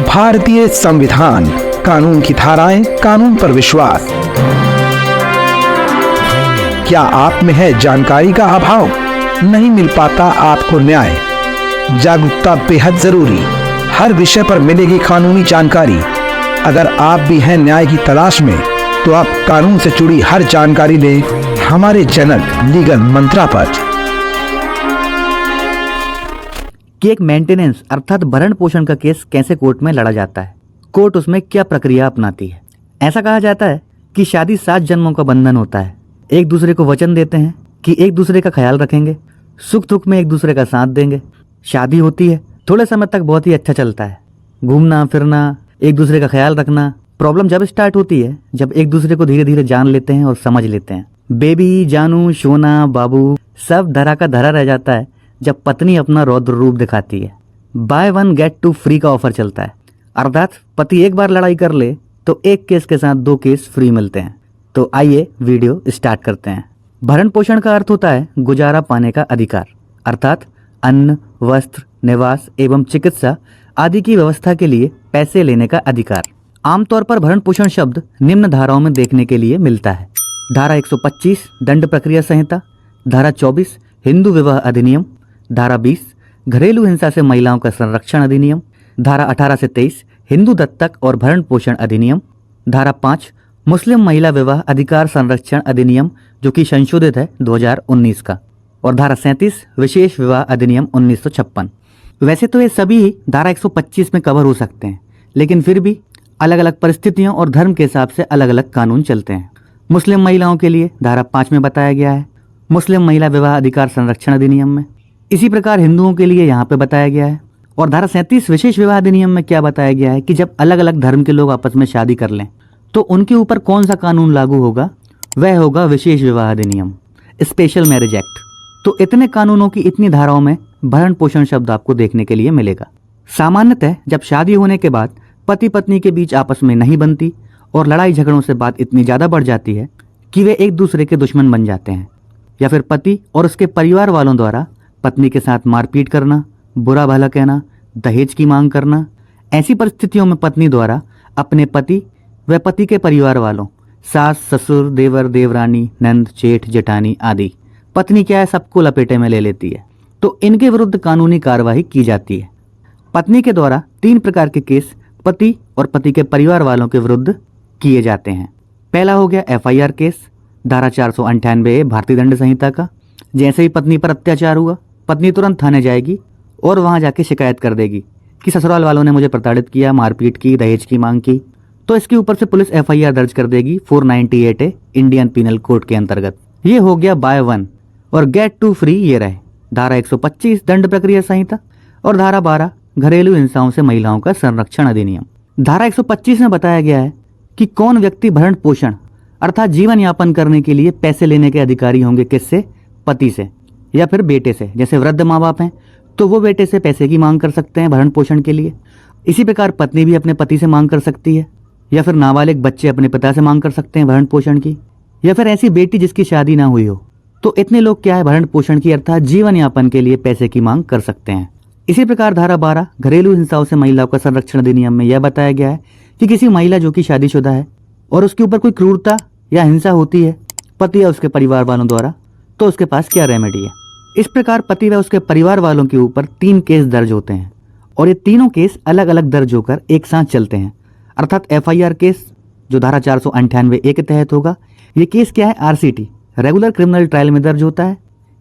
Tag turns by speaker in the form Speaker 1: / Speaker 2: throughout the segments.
Speaker 1: भारतीय संविधान, कानून की धाराएं, कानून पर विश्वास। क्या आप में है जानकारी का अभाव? नहीं मिल पाता आपको न्याय? जागरूकता बेहद जरूरी। हर विषय पर मिलेगी कानूनी जानकारी। अगर आप भी हैं न्याय की तलाश में, तो आप कानून से जुड़ी हर जानकारी लें हमारे चैनल लीगल मंत्रा पर।
Speaker 2: कि एक मेंटेनेंस अर्थात भरण पोषण का केस कैसे कोर्ट में लड़ा जाता है, कोर्ट उसमें क्या प्रक्रिया अपनाती है। ऐसा कहा जाता है कि शादी 7 जन्मों का बंधन होता है। एक दूसरे को वचन देते हैं कि एक दूसरे का ख्याल रखेंगे, सुख दुख में एक दूसरे का साथ देंगे। शादी होती है, थोड़े समय तक बहुत ही अच्छा चलता है, घूमना फिरना, एक दूसरे का ख्याल रखना। प्रॉब्लम जब स्टार्ट होती है, जब एक दूसरे को धीरे धीरे जान लेते हैं और समझ लेते हैं। बेबी, जानू, सोना, बाबू सब धरा का धरा रह जाता है जब पत्नी अपना रौद्र रूप दिखाती है। बाय 1 गेट 2 फ्री का ऑफर चलता है, अर्थात पति एक बार लड़ाई कर ले तो एक केस के साथ 2 केस फ्री मिलते हैं। तो आइए वीडियो स्टार्ट करते हैं। भरण पोषण का अर्थ होता है गुजारा पाने का अधिकार, अर्थात अन्न, वस्त्र, निवास एवं चिकित्सा आदि की व्यवस्था के लिए पैसे लेने का अधिकार। आमतौर पर भरण पोषण शब्द निम्न धाराओं में देखने के लिए मिलता है। धारा 125 दंड प्रक्रिया संहिता, धारा 24 हिंदू विवाह अधिनियम, धारा 20 घरेलू हिंसा से महिलाओं का संरक्षण अधिनियम, धारा 18 से 23 हिंदू दत्तक और भरण पोषण अधिनियम, धारा 5 मुस्लिम महिला विवाह अधिकार संरक्षण अधिनियम जो कि संशोधित है 2019 का, और धारा 37 विशेष विवाह अधिनियम 1956। वैसे तो ये सभी धारा 125 में कवर हो सकते हैं, लेकिन फिर भी अलग अलग परिस्थितियों और धर्म के हिसाब से अलग अलग कानून चलते हैं। मुस्लिम महिलाओं के लिए धारा 5 में बताया गया है, मुस्लिम महिला विवाह अधिकार संरक्षण अधिनियम में। इसी प्रकार हिंदुओं के लिए यहाँ पे बताया गया है। और धारा 37 विशेष विवाह अधिनियम में क्या बताया गया है कि जब अलग अलग धर्म के लोग आपस में शादी कर लें तो उनके ऊपर कौन सा कानून लागू होगा, वह होगा विशेष विवाह अधिनियम, स्पेशल मैरिज एक्ट। तो इतने कानूनों की इतनी धाराओं में भरण पोषण शब्द आपको देखने के लिए मिलेगा। सामान्यतः जब शादी होने के बाद पति पत्नी के बीच आपस में नहीं बनती और लड़ाई झगड़ों से बात इतनी ज्यादा बढ़ जाती है कि वे एक दूसरे के दुश्मन बन जाते हैं, या फिर पति और उसके परिवार वालों द्वारा पत्नी के साथ मारपीट करना, बुरा भला कहना, दहेज की मांग करना। ऐसी परिस्थितियों में पत्नी द्वारा अपने पति व पति के परिवार वालों, सास, ससुर, देवर, देवरानी, नंद, जेठ, जेठानी आदि, पत्नी क्या है सबको लपेटे में ले लेती है। तो इनके विरुद्ध कानूनी कार्यवाही की जाती है। पत्नी के द्वारा 3 प्रकार के केस पति और पति के परिवार वालों के विरुद्ध किए जाते हैं। पहला हो गया FIR केस, धारा 498 भारतीय दंड संहिता का। जैसे ही पत्नी पर अत्याचार हुआ, पत्नी तुरंत थाने जाएगी और वहां जाके शिकायत कर देगी कि ससुराल वालों ने मुझे प्रताड़ित किया, मारपीट की, दहेज की मांग की। तो इसके ऊपर से पुलिस FIR दर्ज कर देगी 498A इंडियन पीनल कोड के अंतर्गत। ये हो गया बाय 1 और गेट 2 फ्री ये रहे धारा 125 दंड प्रक्रिया संहिता और धारा 12 घरेलू हिंसाओं से महिलाओं का संरक्षण अधिनियम। धारा 125 में बताया गया है कि कौन व्यक्ति भरण पोषण अर्थात जीवन यापन करने के लिए पैसे लेने के अधिकारी होंगे। किससे? पति से या फिर बेटे से। जैसे वृद्ध माँ बाप हैं तो वो बेटे से पैसे की मांग कर सकते हैं भरण पोषण के लिए। इसी प्रकार पत्नी भी अपने पति से मांग कर सकती है, या फिर नाबालिग बच्चे अपने पिता से मांग कर सकते हैं भरण पोषण की, या फिर ऐसी बेटी जिसकी शादी ना हुई हो। तो इतने लोग क्या है भरण पोषण की अर्थात जीवन यापन के लिए पैसे की मांग कर सकते हैं। इसी प्रकार धारा 12 घरेलू हिंसाओं से महिलाओं का संरक्षण अधिनियम में यह बताया गया है कि किसी महिला जो कि शादीशुदा है और उसके ऊपर कोई क्रूरता या हिंसा होती है पति या उसके परिवार वालों द्वारा, तो उसके पास क्या रेमेडी है। इस प्रकार पति व उसके परिवार वालों के ऊपर 3 केस दर्ज होते हैं और ये तीनों केस अलग अलग दर्ज होकर एक साथ चलते हैं। अर्थात FIR केस जो धारा 498A के तहत होगा, ये केस क्या है RCT रेगुलर क्रिमिनल ट्रायल में दर्ज होता है।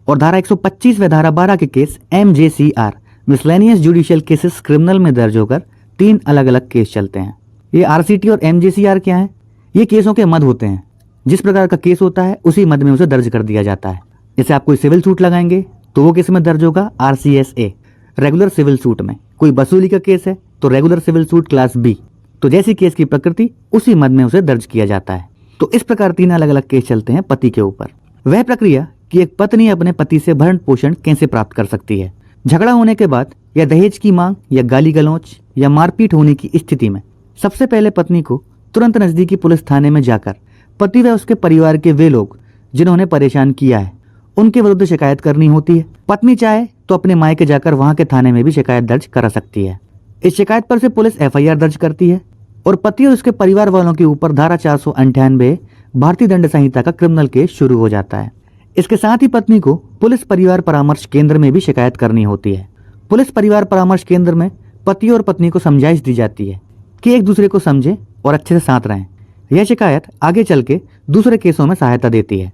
Speaker 2: और धारा 125 व धारा 12 के case MJCR miscellaneous judicial cases criminal में दर्ज होकर 3 अलग अलग केस चलते हैं। ये RCT और MJCR क्या है? ये केसों के मद होते हैं। जिस प्रकार का केस होता है उसी मद में उसे दर्ज कर दिया जाता है। जैसे आप कोई सिविल सूट लगाएंगे तो वो किस में दर्ज होगा? RCSA रेगुलर सिविल सूट में। कोई वसूली का केस है तो regular civil suit class B। तो जैसी केस की प्रकृति उसी मद में उसे दर्ज किया जाता है। तो इस प्रकार 3 अलग अलग केस चलते हैं पति के ऊपर। वह प्रक्रिया कि एक पत्नी अपने पति से भरण पोषण कैसे प्राप्त कर सकती है। झगड़ा होने के बाद या दहेज की मांग या गाली गलौच या मारपीट होने की स्थिति में सबसे पहले पत्नी को तुरंत नजदीकी पुलिस थाने में जाकर पति व उसके परिवार के वे लोग जिन्होंने परेशान किया है उनके विरुद्ध शिकायत करनी होती है। पत्नी चाहे तो अपने मायके जाकर वहां के थाने में भी शिकायत दर्ज करा सकती है। इस शिकायत पर से पुलिस एफआईआर दर्ज करती है और पति और उसके परिवार वालों के ऊपर धारा 498 भारतीय दंड संहिता का क्रिमिनल केस शुरू हो जाता है। इसके साथ ही पत्नी को पुलिस परिवार परामर्श केंद्र में भी शिकायत करनी होती है। पुलिस परिवार परामर्श केंद्र में पति और पत्नी को समझाइश दी जाती है कि एक दूसरे को समझें और अच्छे से साथ रहें। यह शिकायत आगे चल के दूसरे केसों में सहायता देती है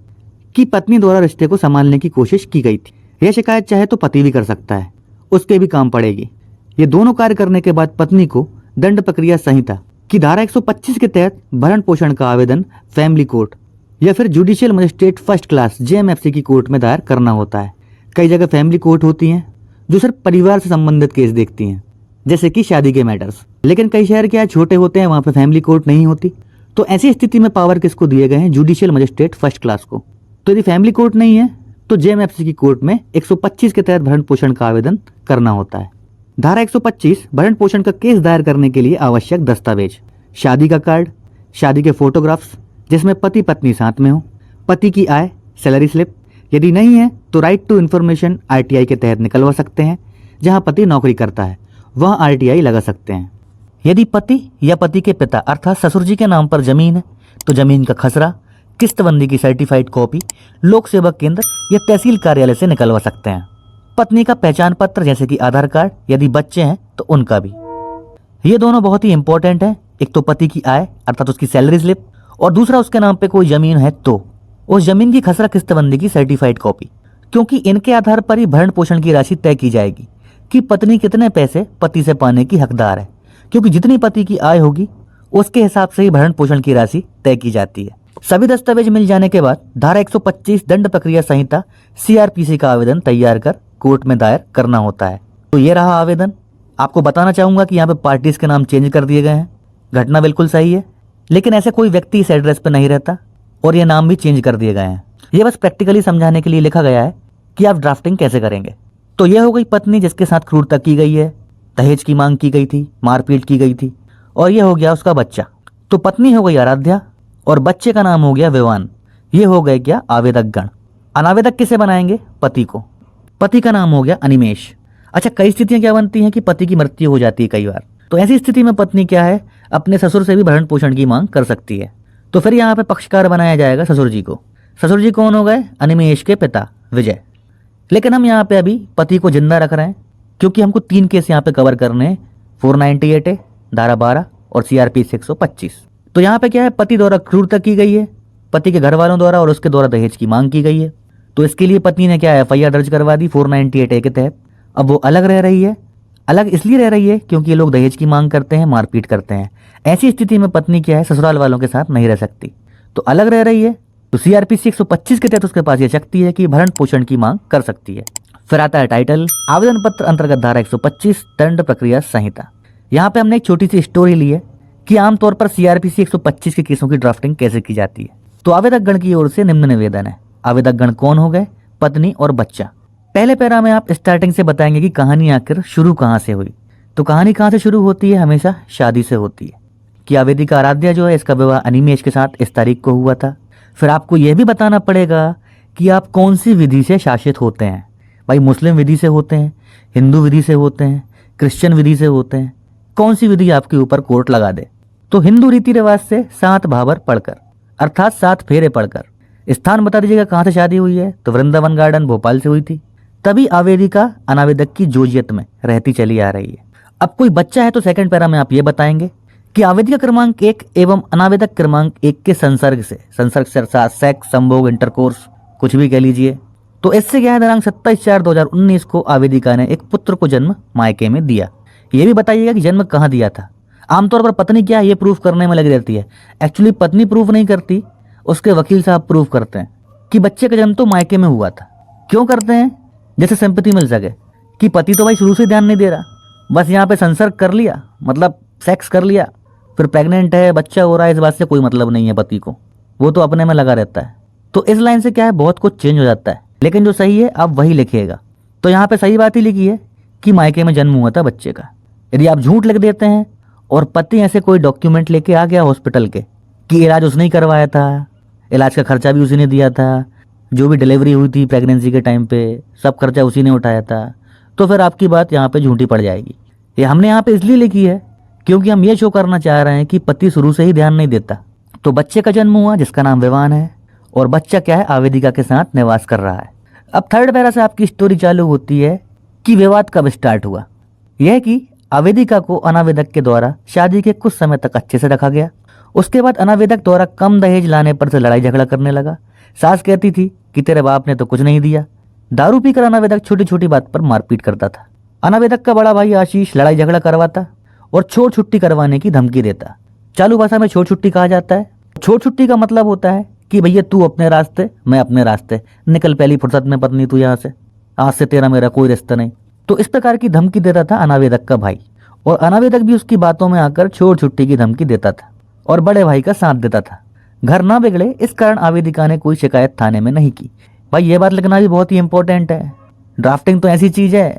Speaker 2: कि पत्नी द्वारा रिश्ते को संभालने की कोशिश की गई थी। यह शिकायत चाहे तो पति भी कर सकता है, उसके भी काम पड़ेगी। ये दोनों कार्य करने के बाद पत्नी को दंड प्रक्रिया संहिता की धारा 125 के तहत भरण पोषण का आवेदन फैमिली कोर्ट या फिर judicial magistrate first class JMFC की कोर्ट में दायर करना होता है। कई जगह फैमिली कोर्ट होती हैं जो सिर्फ परिवार से संबंधित केस देखती हैं, जैसे कि शादी के मैटर्स। लेकिन कई शहर क्या छोटे होते हैं, वहां पे फैमिली कोर्ट नहीं होती। तो ऐसी स्थिति में पावर किसको दिए गए हैं? जुडिशियल मजिस्ट्रेट फर्स्ट क्लास को। तो यदि फैमिली कोर्ट नहीं है तो जेएमएफसी की कोर्ट में 125 के तहत भरण पोषण का आवेदन करना होता है। धारा 125 भरण पोषण का केस दायर करने के लिए आवश्यक दस्तावेज: शादी का कार्ड, शादी के फोटोग्राफ्स जिसमें पति पत्नी साथ में हो, पति की आय, सैलरी स्लिप। यदि नहीं है तो राइट टू इन्फॉर्मेशन आरटीआई के तहत निकलवा सकते हैं। जहां पति नौकरी करता है वहां आरटीआई लगा सकते हैं। यदि पति या पति के पिता अर्थात ससुर जी के नाम पर जमीन है तो जमीन का खसरा, किस्तबंदी की सर्टिफाइड कॉपी लोक सेवा केंद्र या तहसील कार्यालय से निकलवा सकते हैं। पत्नी का पहचान पत्र जैसे कि आधार कार्ड, यदि बच्चे हैं तो उनका भी। ये दोनों बहुत ही इंपॉर्टेंट है। एक तो पति की आय अर्थात उसकी सैलरी स्लिप, और दूसरा उसके नाम पे कोई जमीन है तो उस जमीन की खसरा किस्तबंदी की सर्टिफाइड कॉपी, क्योंकि इनके आधार पर ही भरण पोषण की राशि तय की जाएगी कि पत्नी कितने पैसे पति से पाने की हकदार है। क्योंकि जितनी पति की आय होगी उसके हिसाब से ही भरण पोषण की राशि तय की जाती है। सभी दस्तावेज मिल जाने के बाद धारा 125 दंड प्रक्रिया संहिता सीआरपीसी का आवेदन तैयार कर कोर्ट में दायर करना होता है। तो ये रहा आवेदन। आपको बताना चाहूंगा कि यहाँ पे पार्टीज के नाम चेंज कर दिए गए हैं। घटना बिल्कुल सही है, लेकिन ऐसे कोई व्यक्ति इस एड्रेस पे नहीं रहता और ये नाम भी चेंज कर दिए गए हैं। ये बस प्रैक्टिकली समझाने के लिए लिखा गया है कि आप ड्राफ्टिंग कैसे करेंगे। तो ये हो गई पत्नी जिसके साथ क्रूरता की गई है, दहेज की मांग की गई थी, मारपीट की गई थी, और ये हो गया उसका बच्चा। तो पत्नी हो गई आराध्या और बच्चे का नाम हो गया विवान। ये हो गए क्या आवेदक गण। अनावेदक किसे बनाएंगे? पति को। पति का नाम हो गया अनिमेश। अच्छा, कई स्थितियां क्या बनती हैं कि पति की मृत्यु हो जाती है कई बार। तो ऐसी स्थिति में पत्नी क्या है, अपने ससुर से भी भरण पोषण की मांग कर सकती है। तो फिर यहाँ पे पक्षकार बनाया जाएगा ससुर जी को। ससुर जी कौन हो गए? अनिमेश के पिता विजय। लेकिन हम यहाँ पे अभी पति को जिंदा रख रहे हैं क्योंकि हमको 3 केस यहाँ पे कवर करने हैं, 498 है, धारा 12 और सीआरपीसी 125। तो यहाँ पे क्या है, पति द्वारा क्रूरता की गई है, पति के घर वालों द्वारा और उसके द्वारा दहेज की मांग की गई है। तो इसके लिए पत्नी ने क्या एफआईआर दर्ज करवा दी 498 के तहत। अब वो अलग रह रही है। अलग इसलिए रह रही है क्योंकि ये लोग दहेज की मांग करते हैं, मारपीट करते हैं। ऐसी स्थिति में पत्नी क्या है, ससुराल वालों के साथ नहीं रह सकती, तो अलग रह रही है। तो सीआरपीसी 125 के तहत उसके पास ये शक्ति है कि भरण पोषण की मांग कर सकती है। फिर आता है टाइटल, आवेदन पत्र अंतर्गत धारा 125 दंड प्रक्रिया संहिता। यहाँ पे हमने एक छोटी सी स्टोरी ली है कि आमतौर पर सीआरपीसी 125 के केसों की ड्राफ्टिंग कैसे की जाती है। तो आवेदक गण की ओर से निम्न निवेदन है। आवेदक गण कौन हो गए? पत्नी और बच्चा। पहले पैरा में आप स्टार्टिंग से बताएंगे कि कहानी आखिर शुरू कहाँ से हुई। तो कहानी कहाँ से शुरू होती है? हमेशा शादी से होती है कि आवेदिका आराध्या जो है इसका विवाह अनिमेश के साथ इस तारीख को हुआ था। फिर आपको यह भी बताना पड़ेगा कि आप कौन सी विधि से शासित होते हैं। भाई मुस्लिम विधि से होते हैं, हिंदू विधि से होते हैं, क्रिश्चियन विधि से होते हैं, कौन सी विधि आपके ऊपर कोर्ट लगा दे। तो हिंदू रीति रिवाज से 7 भाबर पढ़कर अर्थात 7 फेरे पढ़कर। स्थान बता दीजिएगा कहाँ से शादी हुई है? तो वृंदावन गार्डन भोपाल से हुई थी। तभी आवेदिका अनावेदक की जोजियत में रहती चली आ रही है। अब कोई बच्चा है तो सेकंड पैरा में आप ये बताएंगे कि आवेदिका क्रमांक 1 एवं अनावेदक क्रमांक 1 के संसर्ग से अर्थात सेक्स, संभोग, इंटरकोर्स कुछ भी कह लीजिए। तो इससे क्या है, दिनांक 27/4/2019 को आवेदिका ने एक पुत्र को जन्म मायके में दिया। ये भी बताइएगा कि जन्म कहाँ दिया था। आमतौर पर पत्नी क्या है ये प्रूफ करने में लगी रहती है। एक्चुअली पत्नी प्रूफ नहीं करती, उसके वकील साहब प्रूफ करते हैं कि बच्चे का जन्म तो मायके में हुआ था। क्यों करते हैं? जैसे सिंपैथी मिल सके कि पति तो भाई शुरू से ध्यान नहीं दे रहा, बस यहाँ पे संसर्ग कर लिया, मतलब सेक्स कर लिया, फिर प्रेग्नेंट है, बच्चा हो रहा है, इस बात से कोई मतलब नहीं है पति को, वो तो अपने में लगा रहता है। तो इस लाइन से क्या है, बहुत कुछ चेंज हो जाता है। लेकिन जो सही है आप वही लिखिएगा। तो यहाँ पे सही बात ही लिखी है कि मायके में जन्म हुआ था बच्चे का। यदि आप झूठ लिख देते हैं और पति ऐसे कोई डॉक्यूमेंट लेके आ गया हॉस्पिटल के कि इलाज उसने ही करवाया था, इलाज का खर्चा भी उसी ने दिया था, जो भी डिलीवरी हुई थी प्रेगनेंसी के टाइम पे सब खर्चा उसी ने उठाया था, तो फिर आपकी बात यहाँ पे झूठी पड़ जाएगी। ये हमने यहाँ पे इसलिए लिखी है क्योंकि हम ये शो करना चाह रहे हैं कि पति शुरू से ही ध्यान नहीं देता। तो बच्चे का जन्म हुआ जिसका नाम विवान है, और बच्चा क्या है, आवेदिका के साथ निवास कर रहा है। अब थर्ड पैरा से आपकी स्टोरी चालू होती है कि विवाद कब स्टार्ट हुआ। यह कि आवेदिका को अनावेदक के द्वारा शादी के कुछ समय तक अच्छे से रखा गया। उसके बाद अनावेदक द्वारा कम दहेज लाने पर से लड़ाई झगड़ा करने लगा। सास कहती थी कि तेरे बाप ने तो कुछ नहीं दिया। दारू पीकर अनावेदक छोटी छोटी बात पर मारपीट करता था। अनावेदक का बड़ा भाई आशीष लड़ाई झगड़ा करवाता और छोड़ छुट्टी करवाने की धमकी देता। चालू भाषा में छोड़ छुट्टी कहा जाता है। छोड़ छुट्टी का मतलब होता है कि भैया तू अपने रास्ते, मैं अपने रास्ते, निकल पहली फुर्सत में पत्नी तू यहाँ से, आज से तेरा मेरा कोई रिश्ता नहीं। तो इस प्रकार की धमकी देता था अनावेदक का भाई, और अनावेदक भी उसकी बातों में आकर छोड़ छुट्टी की धमकी देता था और बड़े भाई का साथ देता था। घर ना बिगड़े इस कारण आवेदिका ने कोई शिकायत थाने में नहीं की। भाई ये बात लिखना भी बहुत ही इंपॉर्टेंट है। ड्राफ्टिंग तो ऐसी चीज है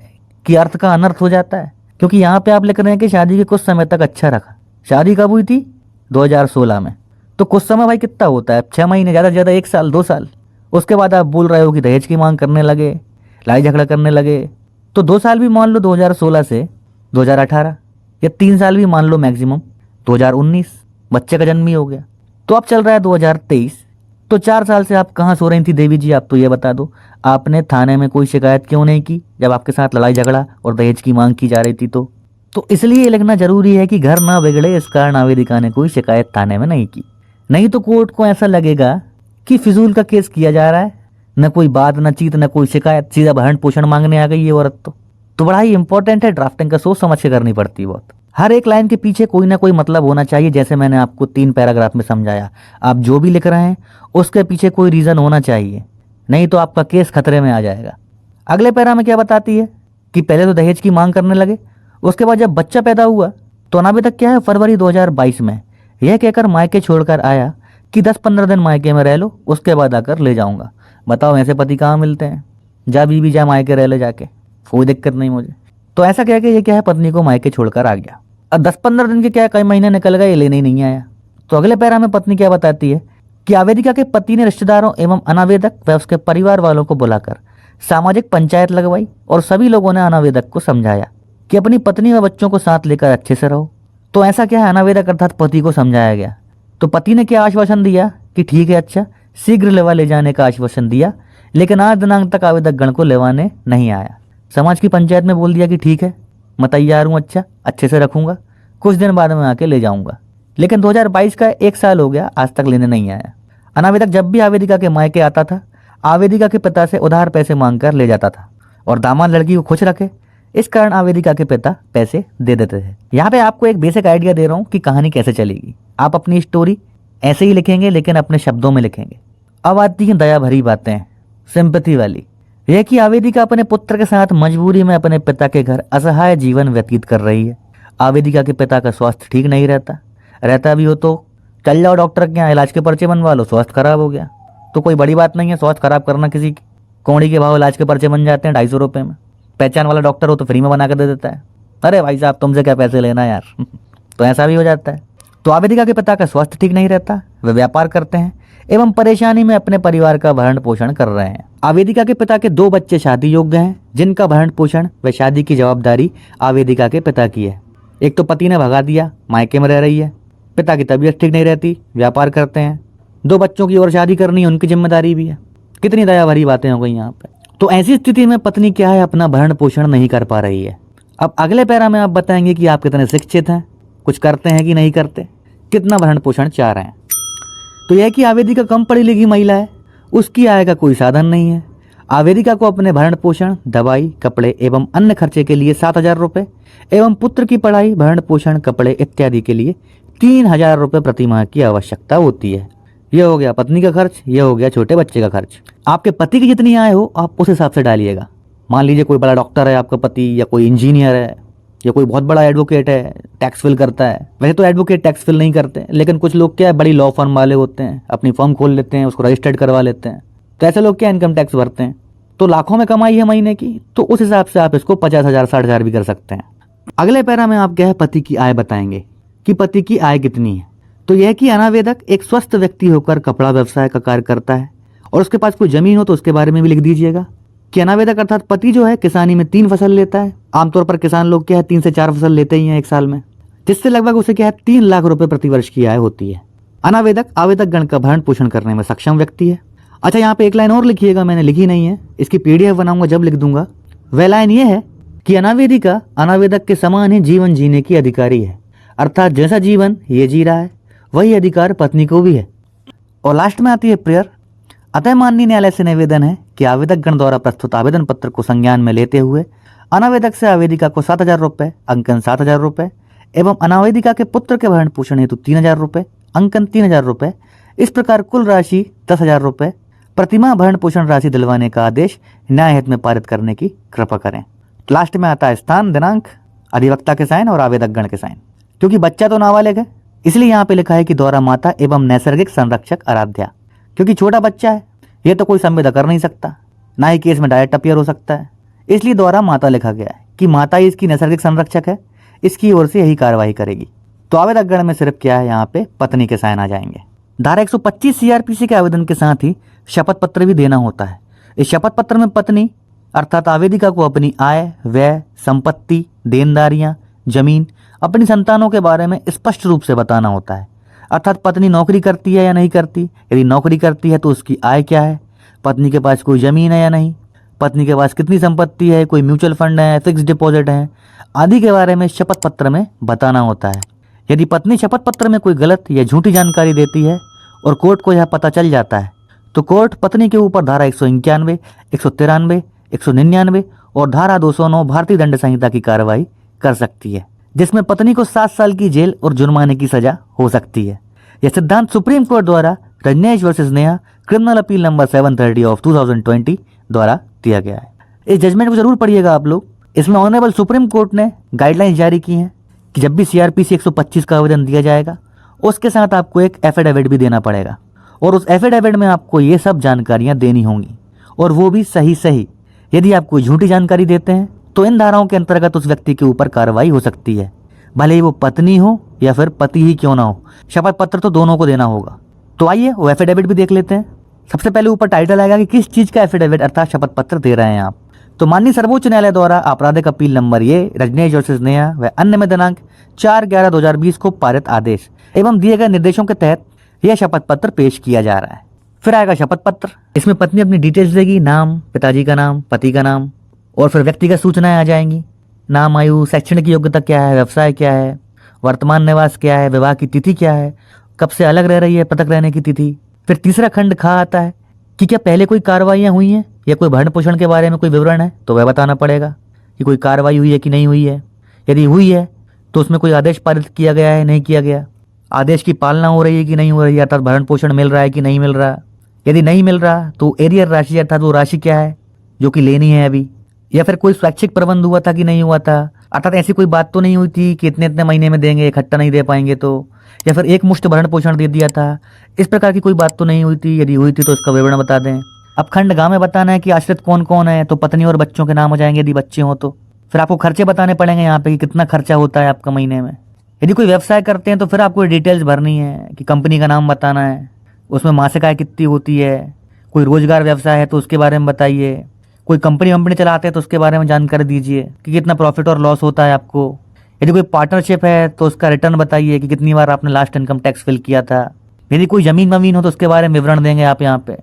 Speaker 2: कि अर्थ का अनर्थ हो जाता है, क्योंकि यहाँ पे आप लिख रहे हैं कि शादी के कुछ समय तक अच्छा रखा। शादी कब हुई थी? 2016 में। तो कुछ समय भाई कितना होता है? 6 महीने, ज़्यादा से ज़्यादा 1 साल 2 साल। उसके बाद आप बोल रहे हो कि दहेज की मांग करने लगे, लड़ाई झगड़ा करने लगे। तो 2 साल भी मान लो 2016 से 2018, या 3 साल भी मान लो मैक्सिमम 2019, बच्चे का जन्म ही हो गया। तो अब चल रहा है 2023। तो 4 साल से आप कहाँ सो रही थी देवी जी? आप तो ये बता दो, आपने थाने में कोई शिकायत क्यों नहीं की जब आपके साथ लड़ाई झगड़ा और दहेज की मांग की जा रही थी? तो इसलिए ये लिखना जरूरी है कि घर ना बिगड़े इस कारण आवेदिका ने कोई शिकायत थाने में नहीं की। नहीं तो कोर्ट को ऐसा लगेगा कि फिजूल का केस किया जा रहा है, न कोई बात न चीत न कोई शिकायत, सीधा भरण पोषण मांगने आ गई ये औरत। तो बड़ा ही इंपॉर्टेंट है, ड्राफ्टिंग का सोच समझ के करनी पड़ती है बहुत। हर एक लाइन के पीछे कोई ना कोई मतलब होना चाहिए, जैसे मैंने आपको 3 पैराग्राफ में समझाया। आप जो भी लिख रहे हैं उसके पीछे कोई रीजन होना चाहिए, नहीं तो आपका केस खतरे में आ जाएगा। अगले पैरा में क्या बताती है कि पहले तो दहेज की मांग करने लगे, उसके बाद जब बच्चा पैदा हुआ तो अनावेदक क्या है, फरवरी 2022 में यह कहकर मायके छोड़कर आया कि 10-15 दिन मायके में रह लो, उसके बाद आकर ले जाऊंगा। बताओ ऐसे पति कहाँ मिलते हैं? जा बीबी जा मायके रह ले जाके, कोई दिक्कत नहीं मुझे। तो ऐसा कह के ये क्या है, पत्नी को मायके छोड़कर आ गया। अब 10-15 दिन के क्या कई महीने निकल गए, लेने ही नहीं आया। तो अगले पैरा में पत्नी क्या बताती है कि आवेदिका के पति ने रिश्तेदारों एवं अनावेदक व उसके परिवार वालों को बुलाकर सामाजिक पंचायत लगवाई और सभी लोगों ने अनावेदक को समझाया कि अपनी पत्नी व बच्चों को साथ लेकर अच्छे से रहो। तो ऐसा क्या है, अनावेदक अर्थात पति को समझाया गया। तो पति ने क्या आश्वासन दिया कि ठीक है, अच्छा, शीघ्र लेवा ले जाने का आश्वासन दिया, लेकिन आज दिनांक तक आवेदक गण को लेवाने नहीं आया। समाज की पंचायत में बोल दिया कि ठीक है मैं तैयार हूँ, अच्छा, अच्छे से रखूंगा, कुछ दिन बाद में आके ले जाऊंगा। लेकिन 2022 का 1 साल हो गया, आज तक लेने नहीं आया। अनावेदक जब भी आवेदिका के मायके आता था, आवेदिका के पिता से उधार पैसे मांगकर ले जाता था और दामाद लड़की को खुश रखे, इस कारण आवेदिका के पिता पैसे दे देते थे। यहाँ पे आपको एक बेसिक आइडिया दे रहा हूँ कि कहानी कैसे चलेगी। आप अपनी स्टोरी ऐसे ही लिखेंगे, लेकिन अपने शब्दों में लिखेंगे। अब आती हैं दया भरी बातें, सिंपैथी वाली। यह कि आवेदिका अपने पुत्र के साथ मजबूरी में अपने पिता के घर असहाय जीवन व्यतीत कर रही है। आवेदिका के पिता का स्वास्थ्य ठीक नहीं रहता भी हो तो चल जाओ डॉक्टर के यहाँ, इलाज के पर्चे बनवा लो। स्वास्थ्य खराब हो गया तो कोई बड़ी बात नहीं है, स्वास्थ्य खराब करना किसी की। कौड़ी के भाव इलाज के पर्चे बन जाते हैं 250 रुपये में। पहचान वाला डॉक्टर हो तो फ्री में बना कर दे देता है। अरे भाई साहब तुमसे क्या पैसे लेना यार तो ऐसा भी हो जाता है। तो आवेदिका के पिता का स्वास्थ्य ठीक नहीं रहता, वे व्यापार करते हैं एवं परेशानी में अपने परिवार का भरण पोषण कर रहे हैं। आवेदिका के पिता के 2 बच्चे शादी योग्य हैं, जिनका भरण पोषण व शादी की जवाबदारी आवेदिका के पिता की है। एक तो पति ने भगा दिया, मायके में रह रही है, पिता की तबीयत ठीक नहीं रहती, व्यापार करते हैं, 2 बच्चों की और शादी करनी है, उनकी जिम्मेदारी भी है। कितनी दया भरी बातें हो गई यहाँ पे। तो ऐसी स्थिति में पत्नी क्या है, अपना भरण पोषण नहीं कर पा रही है। अब अगले पैरा में आप बताएंगे कि आप कितने शिक्षित हैं, कुछ करते हैं कि नहीं करते, कितना भरण पोषण चाह रहे हैं। तो यह कि आवेदिका कम पढ़ी लिखी महिला है, उसकी आय का कोई साधन नहीं है। आवेदिका को अपने भरण पोषण, दवाई, कपड़े एवं अन्य खर्चे के लिए 7,000 रुपये एवं पुत्र की पढ़ाई, भरण पोषण, कपड़े इत्यादि के लिए 3,000 रुपये प्रति माह की आवश्यकता होती है। यह हो गया पत्नी का खर्च, यह हो गया छोटे बच्चे का खर्च। आपके पति की जितनी आय हो आप उस हिसाब से डालिएगा। मान लीजिए कोई बड़ा डॉक्टर है आपका पति, या कोई इंजीनियर है, या कोई बहुत बड़ा एडवोकेट है, टैक्स फिल करता है। वैसे तो एडवोकेट टैक्स फिल नहीं करते, लेकिन कुछ लोग क्या है, बड़ी लॉ फर्म वाले होते हैं, अपनी फर्म खोल लेते हैं, उसको रजिस्टर्ड करवा लेते हैं। तो ऐसे लोग क्या इनकम टैक्स भरते हैं। तो लाखों में कमाई है महीने की, तो उस हिसाब से आप इसको 50,000 60,000 भी कर सकते हैं। अगले पैरा में आप क्या है, पति की आय बताएंगे कि पति की आय कितनी है। तो यह कि अनावेदक एक स्वस्थ व्यक्ति होकर कपड़ा व्यवसाय का कार्य करता है और उसके पास कोई जमीन हो तो उसके बारे में भी लिख दीजिएगा कि अनावेदक अर्थात पति जो है किसानी में 3 फसल लेता है। आमतौर पर किसान लोग क्या है 3 से 4 फसल लेते ही हैं एक साल में, जिससे लगभग उसे क्या है 3 लाख रुपए प्रतिवर्ष की आय होती है। अनावेदक आवेदक गण का भरण पोषण करने में सक्षम व्यक्ति है। अच्छा, यहाँ पे एक लाइन और लिखिएगा, मैंने लिखी नहीं है, इसकी PDF बनाऊंगा जब लिख दूंगा। वह लाइन ये है कि अनावेदिका अनावेदक के समान ही जीवन जीने की अधिकारी है, अर्थात जैसा जीवन ये जी रहा है वही अधिकार पत्नी को भी है। और लास्ट में आती है प्रेयर। अतः माननीय न्यायालय से निवेदन है कि आवेदक गण द्वारा प्रस्तुत आवेदन पत्र को संज्ञान में लेते हुए अनावेदक से आवेदिका को 7,000 रुपये अंकन 7,000 रुपये एवं अनावेदिका के पुत्र के भरण पोषण हेतु 3,000 रुपये अंकन 3,000 रुपये, इस प्रकार कुल राशि 10,000 रुपये प्रतिमाह भरण पोषण राशि दिलवाने का आदेश न्याय हित में पारित करने की कृपा करें। लास्ट में आता है स्थान, दिनांक, अधिवक्ता के साइन और आवेदक गण के साइन। क्योंकि बच्चा तो नाबालिग है इसलिए यहाँ पे लिखा है कि द्वारा माता एवं नैसर्गिक संरक्षक आराध्या। क्योंकि छोटा बच्चा है ये तो कोई संविदा कर नहीं सकता, ना ही केस में डायरेक्ट अपियर हो सकता है, इसलिए द्वारा माता लिखा गया है कि माता ही इसकी नैसर्गिक संरक्षक है, इसकी ओर से यही कार्रवाई करेगी। तो आवेदक गण में सिर्फ क्या है यहाँ पे पत्नी के साइन आ जाएंगे। धारा 125 CRPC के आवेदन के साथ ही शपथ पत्र भी देना होता है। इस शपथ पत्र में पत्नी अर्थात आवेदिका को अपनी आय, व्यय, संपत्ति, देनदारियां, जमीन, अपनी संतानों के बारे में स्पष्ट रूप से बताना होता है। अर्थात पत्नी नौकरी करती है या नहीं करती, यदि नौकरी करती है तो उसकी आय क्या है, पत्नी के पास कोई जमीन है या नहीं, पत्नी के पास कितनी संपत्ति है, कोई म्यूचुअल फंड है, फिक्स डिपॉजिट है आदि के बारे में शपथ पत्र में बताना होता है। यदि पत्नी शपथ पत्र में कोई गलत या झूठी जानकारी देती है और कोर्ट को यह पता चल जाता है तो कोर्ट पत्नी के ऊपर धारा 191, 193, 199 और धारा 209 भारतीय दंड संहिता की कार्रवाई कर सकती है, जिसमें पत्नी को 7 साल की जेल और जुर्माने की सजा हो सकती है। यह सिद्धांत सुप्रीम कोर्ट द्वारा Rajnesh versus Neha criminal appeal number 730 of 2020 द्वारा दिया गया है। इस जजमेंट को जरूर पढ़िएगा आप लोग। इसमें ऑनरेबल सुप्रीम कोर्ट ने गाइडलाइंस जारी की हैं कि जब भी CRPC 125 का आवेदन दिया जाएगा उसके साथ आपको एक एफिडेविट भी देना पड़ेगा और उस एफिडेविट में आपको ये सब जानकारियां देनी होंगी और वो भी सही। यदि आप कोई झूठी जानकारी देते हैं तो इन धाराओं के अंतर्गत उस व्यक्ति के ऊपर कार्रवाई हो सकती है, भले ही वो पत्नी हो या फिर पति ही क्यों ना हो। शपथ पत्र तो दोनों को देना होगा। तो आइए वो एफिडेविट भी देख लेते हैं। सबसे पहले ऊपर टाइटल आएगा कि किस चीज का एफिडेविट अर्थात शपथ पत्र दे रहे हैं आप। तो माननीय सर्वोच्च न्यायालय द्वारा आपराधिक अपील नंबर ये रजनेश वर्सेस नेहा व अन्य में दिनांक 4/11/2020 को पारित आदेश एवं दिए गए निर्देशों के तहत यह शपथ पत्र पेश किया जा रहा है। फिर आएगा शपथ पत्र। इसमें पत्नी अपनी डिटेल्स देगी, नाम, पिताजी का नाम, पति का नाम और फिर व्यक्तिगत सूचनाएं आ जाएंगी। नाम, आयु, शैक्षणिक योग्यता क्या है, व्यवसाय क्या है, वर्तमान निवास क्या है, विवाह की तिथि क्या है, कब से अलग रह रही है, पृथक रहने की तिथि। फिर तीसरा खंड खा आता है कि क्या पहले कोई कार्रवाइयां हुई हैं या कोई भरण पोषण के बारे में कोई विवरण है तो वह बताना पड़ेगा कि कोई कार्रवाई हुई है कि नहीं हुई है। यदि हुई है तो उसमें कोई आदेश पारित किया गया है, नहीं किया गया, आदेश की पालना हो रही है कि नहीं हो रही है, अर्थात भरण पोषण मिल रहा है कि नहीं मिल रहा। यदि नहीं मिल रहा तो एरियर राशि अर्थात वो राशि क्या है जो कि लेनी है अभी, या फिर कोई स्वैच्छिक प्रबंध हुआ था कि नहीं हुआ था, अर्थात ऐसी कोई बात तो नहीं हुई थी कि इतने इतने महीने में देंगे, इकट्ठा नहीं दे पाएंगे तो, या फिर एक मुश्त भरण पोषण दे दिया था, इस प्रकार की कोई बात तो नहीं हुई थी। यदि हुई थी तो इसका विवरण बता दें। अब खंड गा में बताना है कि आश्रित कौन कौन है, तो पत्नी और बच्चों के नाम हो जाएंगे यदि बच्चे हों तो। फिर आपको खर्चे बताने पड़ेंगे यहाँ पे कि कितना खर्चा होता है आपका महीने में। यदि कोई व्यवसाय करते हैं तो फिर आपको डिटेल्स भरनी है कि कंपनी का नाम बताना है, उसमें मासिक आय कितनी होती है। कोई रोजगार व्यवसाय है तो उसके बारे में बताइए। कोई कंपनी चलाते हैं तो उसके बारे में जानकारी दीजिए कि कितना प्रॉफिट और लॉस होता है आपको। यदि कोई पार्टनरशिप है तो उसका रिटर्न बताइए कि कितनी बार आपने लास्ट इनकम टैक्स फिल किया था। यदि कोई जमीन वमीन हो तो उसके बारे में विवरण देंगे आप यहाँ पे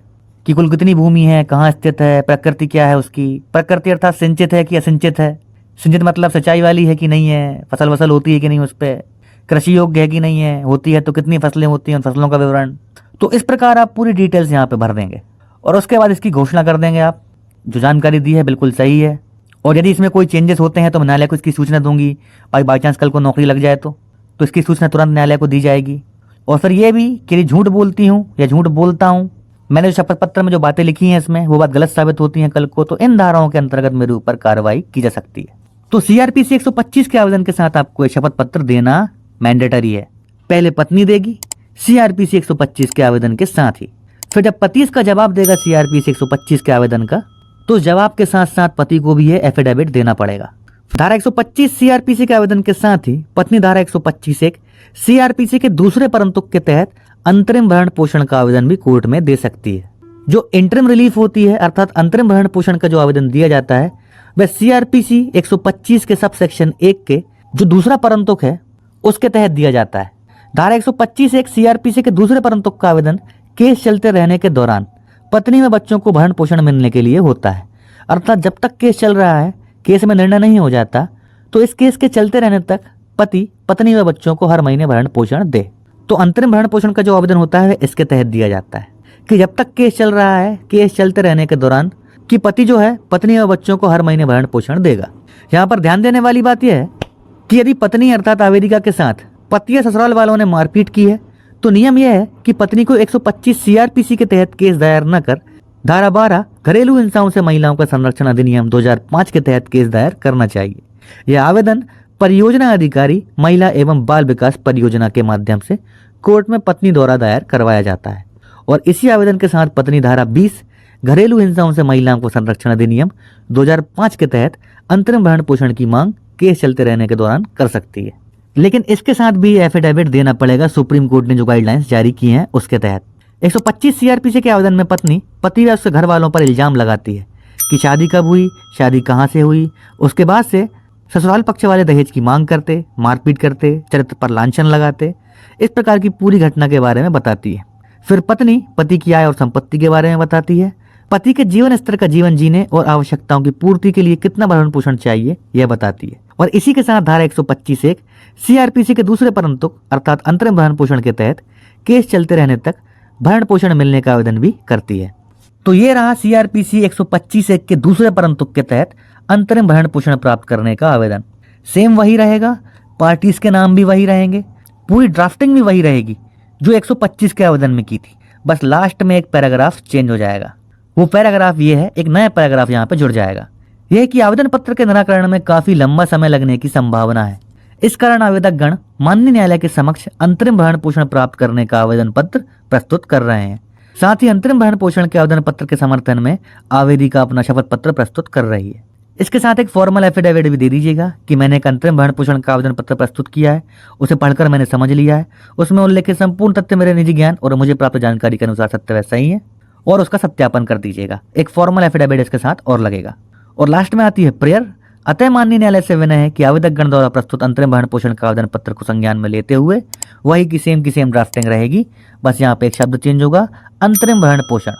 Speaker 2: कि कुल कितनी भूमि है, कहाँ स्थित है, प्रकृति क्या है उसकी, प्रकृति अर्थात सिंचित है कि असिंचित है। सिंचित मतलब सिंचाई वाली है कि नहीं है, फसल वसल होती है कि नहीं उस पर, कृषि योग्य है कि नहीं है, होती है तो कितनी फसलें होती हैं, उन फसलों का विवरण। तो इस प्रकार आप पूरी डिटेल्स यहाँ पे भर देंगे और उसके बाद इसकी घोषणा कर देंगे आप जो जानकारी दी है बिल्कुल सही है। और यदि इसमें कोई चेंजेस होते हैं तो मैं न्यायालय को इसकी सूचना दूंगी। बाई चांस कल को नौकरी लग जाए तो इसकी सूचना तुरंत न्यायालय को दी जाएगी। और फिर ये भी कि झूठ बोलती हूँ या झूठ बोलता हूँ, मैंने जो शपथ पत्र में जो बातें लिखी हैं इसमें वो बात गलत साबित होती हैं कल को, तो इन धाराओं के अंतर्गत मेरे ऊपर कार्रवाई की जा सकती है। तो CRPC 125 के आवेदन के साथ आपको ये शपथ पत्र देना मैंडेटरी है। पहले पत्नी देगी CRPC 125 के आवेदन के साथ ही, फिर जब पति इसका जवाब देगा CRPC 125 के आवेदन का तो जवाब के साथ साथ पति को भी ये एफिडेविट देना पड़ेगा। धारा 125 CRPC के आवेदन के साथ ही पत्नी धारा 125 CRPC के दूसरे परंतुक के तहत अंतरिम भरण पोषण का आवेदन भी कोर्ट में दे सकती है। जो इंटरिम रिलीफ होती है अर्थात अंतरिम भरण पोषण का जो आवेदन दिया जाता है वह सीआरपीसी 125 के सब सेक्शन 1 के जो दूसरा परंतुक है उसके तहत दिया जाता है। धारा 125 एक सीआरपीसी के दूसरे परंतुक का आवेदन केस चलते रहने के दौरान पत्नी व बच्चों को भरण पोषण मिलने के लिए होता है। अर्थात जब तक केस चल रहा है, केस में निर्णय नहीं हो जाता, तो इस केस के चलते रहने तक पति पत्नी व बच्चों को हर महीने भरण पोषण दे। तो अंतरिम भरण पोषण का जो आवेदन होता है इसके तहत दिया जाता है कि जब तक केस चल रहा है, केस चलते रहने के दौरान कि पति जो है पत्नी व बच्चों को हर महीने भरण पोषण देगा। यहाँ पर ध्यान देने वाली बात यह है कि यदि पत्नी अर्थात आवेदिका के साथ पति या ससुराल वालों ने मारपीट की है तो नियम यह है कि पत्नी को 125 सीआरपीसी के तहत केस दायर न कर धारा 12 घरेलू हिंसाओं से महिलाओं का संरक्षण अधिनियम 2005 के तहत केस दायर करना चाहिए। यह आवेदन परियोजना अधिकारी महिला एवं बाल विकास परियोजना के माध्यम से कोर्ट में पत्नी द्वारा दायर करवाया जाता है और इसी आवेदन के साथ पत्नी धारा 20 घरेलू हिंसाओं से महिलाओं को संरक्षण अधिनियम 2005 के तहत अंतरिम भरण पोषण की मांग केस चलते रहने के दौरान कर सकती है। लेकिन इसके साथ भी एफिडेविट देना पड़ेगा सुप्रीम कोर्ट ने जो गाइडलाइंस जारी की हैं उसके तहत। 125 सीआरपीसी के आवेदन में पत्नी पति व उसके घर वालों पर इल्जाम लगाती है कि शादी कब हुई, शादी कहाँ से हुई, उसके बाद से ससुराल पक्ष वाले दहेज की मांग करते, मारपीट करते, चरित्र पर लांछन लगाते, इस प्रकार की पूरी घटना के बारे में बताती है। फिर पत्नी पति की आय और संपत्ति के बारे में बताती है, पति के जीवन स्तर का जीवन जीने और आवश्यकताओं की पूर्ति के लिए कितना भरण पोषण चाहिए यह बताती है। और इसी के साथ धारा 125 एक सीआरपीसी के दूसरे परंतुक अर्थात अंतरिम भरण पोषण के तहत केस चलते रहने तक भरण पोषण मिलने का आवेदन भी करती है। तो ये रहा सीआरपीसी 125 एक के दूसरे परंतुक के तहत अंतरिम भरण पोषण प्राप्त करने का आवेदन। सेम वही रहेगा, पार्टीज के नाम भी वही रहेंगे, पूरी ड्राफ्टिंग भी वही रहेगी जो 125 के आवेदन में की थी, बस लास्ट में एक पैराग्राफ चेंज हो जाएगा। वो पैराग्राफ ये है, एक नया पैराग्राफ यहाँ पे जुड़ जाएगा। यह कि आवेदन पत्र के निराकरण में काफी लंबा समय लगने की संभावना है। इस कारण आवेदक गण माननीय न्यायालय के समक्ष अंतरिम भरण पोषण प्राप्त करने का आवेदन पत्र प्रस्तुत कर रहे हैं। साथ ही अंतरिम भरण पोषण के आवेदन पत्र के समर्थन में आवेदिका अपना शपथ पत्र प्रस्तुत कर रही है। इसके साथ एक फॉर्मल एफिडेविट भी दे दीजिएगा कि मैंने एक अंतरिम भरण पोषण का आवेदन पत्र प्रस्तुत किया है, उसे पढ़कर मैंने समझ लिया है, उसमें उल्लेखित संपूर्ण तथ्य मेरे निजी ज्ञान और मुझे प्राप्त जानकारी के अनुसार सत्य व सही है, और उसका सत्यापन कर दीजिएगा। एक फॉर्मल एफिडेविट इसके साथ और लगेगा। और लास्ट में आती है प्रेयर। अतः माननीय न्यायालय से विनय है कि आवेदक गण द्वारा प्रस्तुत अंतरिम भरण पोषण का आवेदन पत्र को संज्ञान में लेते हुए वही की सेम ड्राफ्टिंग रहेगी, बस यहाँ पे एक शब्द चेंज होगा, अंतरिम भरण पोषण।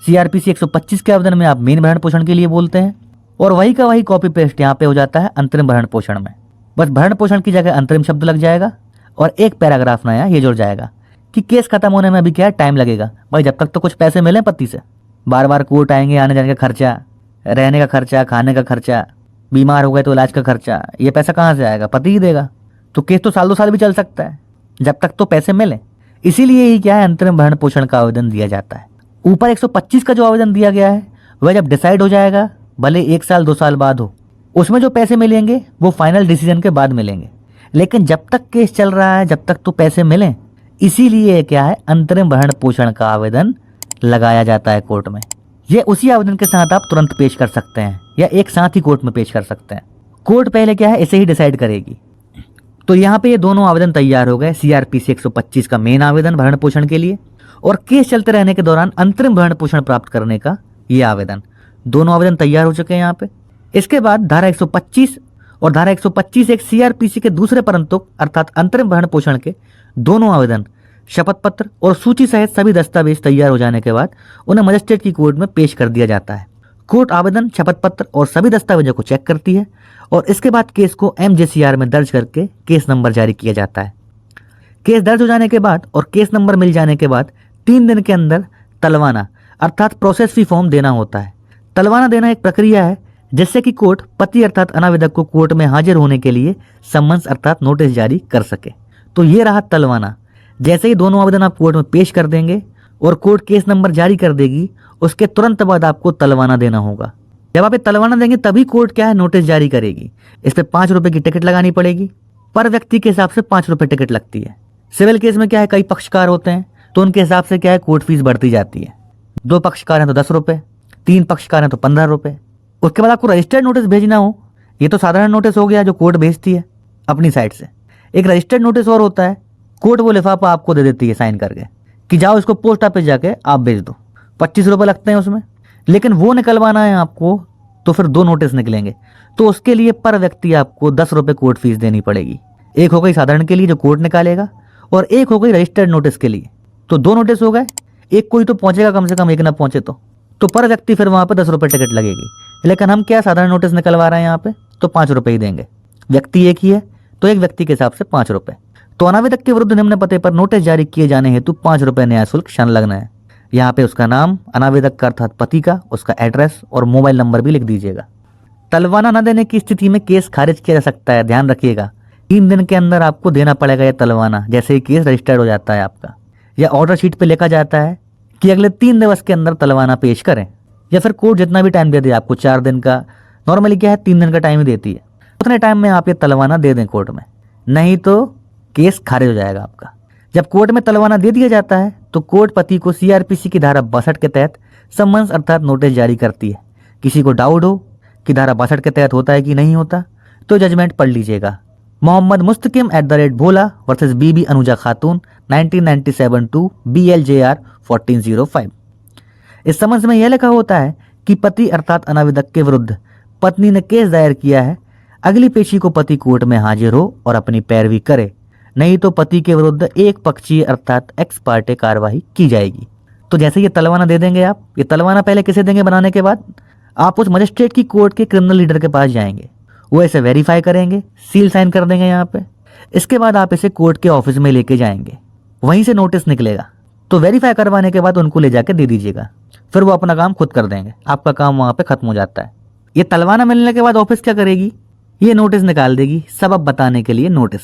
Speaker 2: सीआरपीसी 125 के आवेदन में आप मेन भरण पोषण के लिए बोलते हैं और वही का वही कॉपी पेस्ट यहाँ पे हो जाता है अंतरिम भरण पोषण में। बस भरण पोषण की जगह अंतरिम शब्द लग जाएगा और एक पैराग्राफ नया ये जुड़ जाएगा कि केस खत्म होने में अभी क्या टाइम लगेगा भाई, जब तक तो कुछ पैसे मिले पति से, बार बार कोर्ट आएंगे, आने जाने का खर्चा, रहने का खर्चा, खाने का खर्चा, बीमार हो गए तो इलाज का खर्चा, ये पैसा कहाँ से आएगा, पति ही देगा। तो केस तो साल 2 साल भी चल सकता है जब तक तो पैसे मिले। इसीलिए ही क्या है, अंतरिम भरण पोषण का आवेदन दिया जाता है। ऊपर 125 का जो आवेदन दिया गया है वह जब डिसाइड हो जाएगा, भले 1 साल 2 साल बाद हो, उसमें जो पैसे मिलेंगे वो फाइनल डिसीजन के बाद मिलेंगे। लेकिन जब तक केस चल रहा है, जब तक तो पैसे मिले, इसीलिए क्या है, अंतरिम भरण पोषण का आवेदन लगाया जाता है कोर्ट में। यह उसी आवेदन के साथ आप तुरंत पेश कर सकते हैं या एक साथ ही कोर्ट में पेश कर सकते हैं। कोर्ट पहले क्या है, इसे ही डिसाइड करेगी। तो यहाँ पे ये दोनों आवेदन तैयार हो गए, सीआरपीसी 125 का मेन आवेदन भरण पोषण के लिए और केस चलते रहने के दौरान अंतरिम भरण पोषण प्राप्त करने का ये आवेदन। दोनों आवेदन तैयार हो चुके हैं यहाँ पे। इसके बाद धारा 125 और धारा 125 एक सीआरपीसी के दूसरे परंतुक अर्थात अंतरिम भरण पोषण के दोनों आवेदन, शपथ पत्र और सूची सहित सभी दस्तावेज तैयार हो जाने के बाद उन्हें मजिस्ट्रेट की कोर्ट में पेश कर दिया जाता है। कोर्ट आवेदन, शपथ पत्र और सभी दस्तावेजों को चेक करती है और इसके बाद केस को एमजेसीआर में दर्ज करके केस नंबर जारी किया जाता है। केस दर्ज हो जाने के बाद और केस नंबर मिल जाने के बाद 3 दिन के अंदर तलवाना अर्थात प्रोसेस फी फॉर्म देना होता है। तलवाना देना एक प्रक्रिया है जिससे कि कोर्ट पति अर्थात अनावेदक को कोर्ट में हाजिर होने के लिए सम्मन्स अर्थात नोटिस जारी कर सके। तो ये रहा तलवाना। जैसे ही दोनों आवेदन आप कोर्ट में पेश कर देंगे और कोर्ट केस नंबर जारी कर देगी, उसके तुरंत बाद आपको तलवाना देना होगा। जब आप ये तलवाना देंगे तभी कोर्ट क्या है, नोटिस जारी करेगी। इस पे 5 रुपए की टिकट लगानी पड़ेगी, पर व्यक्ति के हिसाब से 5 रुपए टिकट लगती है। सिविल केस में क्या है, कई पक्षकार होते हैं तो उनके हिसाब से क्या है, कोर्ट फीस बढ़ती जाती है। 2 पक्षकार हैं तो 10 रुपए, 3 पक्षकार हैं तो 15 रुपए। उसके बाद आपको रजिस्टर्ड नोटिस भेजना हो, ये तो साधारण नोटिस हो गया जो कोर्ट भेजती है अपनी साइड से। एक रजिस्टर्ड नोटिस और होता है, कोर्ट वो लिफाफा आपको दे देती है साइन करके कि जाओ इसको पोस्ट ऑफिस जाके आप भेज दो। 25 रुपये लगते हैं उसमें, लेकिन वो निकलवाना है आपको तो फिर 2 नोटिस निकलेंगे। तो उसके लिए पर व्यक्ति आपको 10 रुपये कोर्ट फीस देनी पड़ेगी। एक हो गई साधारण के लिए जो कोर्ट निकालेगा, और एक हो गई रजिस्टर्ड नोटिस के लिए। तो 2 नोटिस हो गए, एक कोई तो पहुंचेगा कम से कम, एक ना पहुंचे तो पर व्यक्ति फिर वहां पे 10 रुपये टिकट लगेगी। लेकिन हम क्या साधारण नोटिस निकलवा रहे हैं यहाँ पे, तो 5 रुपये ही देंगे। व्यक्ति एक ही है तो एक व्यक्ति के हिसाब से 5 रुपये। तो अनावेदक के विरुद्ध निम्न पते पर नोटिस जारी किए जाने हेतु 5 रुपये न्याय शुल्क संलग्न है। यहाँ पे उसका नाम, अनावेदक का अर्थात पति का, उसका एड्रेस और मोबाइल नंबर भी लिख दीजिएगा। तलवाना न देने की स्थिति में केस खारिज किया जा सकता है। ध्यान रखिएगा, 3 दिन के अंदर आपको देना पड़ेगा यह तलवाना, जैसे ही केस रजिस्टर्ड हो जाता है आपका। या ऑर्डर शीट पे लिखा जाता है कि अगले 3 दिवस के अंदर तलवाना पेश करें, या फिर कोर्ट जितना भी टाइम दे दे आपको, 4 दिन का, नॉर्मली क्या है 3 दिन का टाइम ही देती है, उतने टाइम में आप ये तलवाना दे दें कोर्ट में, नहीं तो केस खारिज हो जाएगा आपका। जब कोर्ट में तलवाना दे दिया जाता है तो कोर्ट पति को सीआरपीसी की धारा 62 के तहत सम्मन्स अर्थात नोटिस जारी करती है। किसी को डाउट हो कि धारा 62 के तहत होता है कि नहीं होता तो जजमेंट पढ़ लीजिएगा। मोहम्मद मुस्तकिम @भोला versus Bibi Anuja Khatoon 1997 to BLJR 1405। इस समन्स में यह लिखा होता है कि पति अर्थात अनावेदक के विरुद्ध पत्नी ने केस दायर किया है, अगली पेशी को पति कोर्ट में हाजिर हो और अपनी पैरवी करे, नहीं तो पति के विरुद्ध एक पक्षीय अर्थात एक्स पार्टे कार्रवाई की जाएगी। तो जैसे ये तलवाना दे देंगे आप, ये तलवाना पहले किसे देंगे बनाने के बाद, आप उस मजिस्ट्रेट की कोर्ट के क्रिमिनल लीडर के पास जाएंगे, वो इसे वेरीफाई करेंगे, सील साइन कर देंगे यहाँ पे। इसके बाद आप इसे कोर्ट के ऑफिस में लेके जाएंगे, वहीं से नोटिस निकलेगा। तो वेरीफाई करवाने के बाद उनको ले जाके दे दीजिएगा, फिर वो अपना काम खुद कर देंगे, आपका काम वहाँ पे खत्म हो जाता है। ये तलवाना मिलने के बाद ऑफिस क्या करेगी, ये नोटिस निकाल देगी, सबब बताने के लिए नोटिस।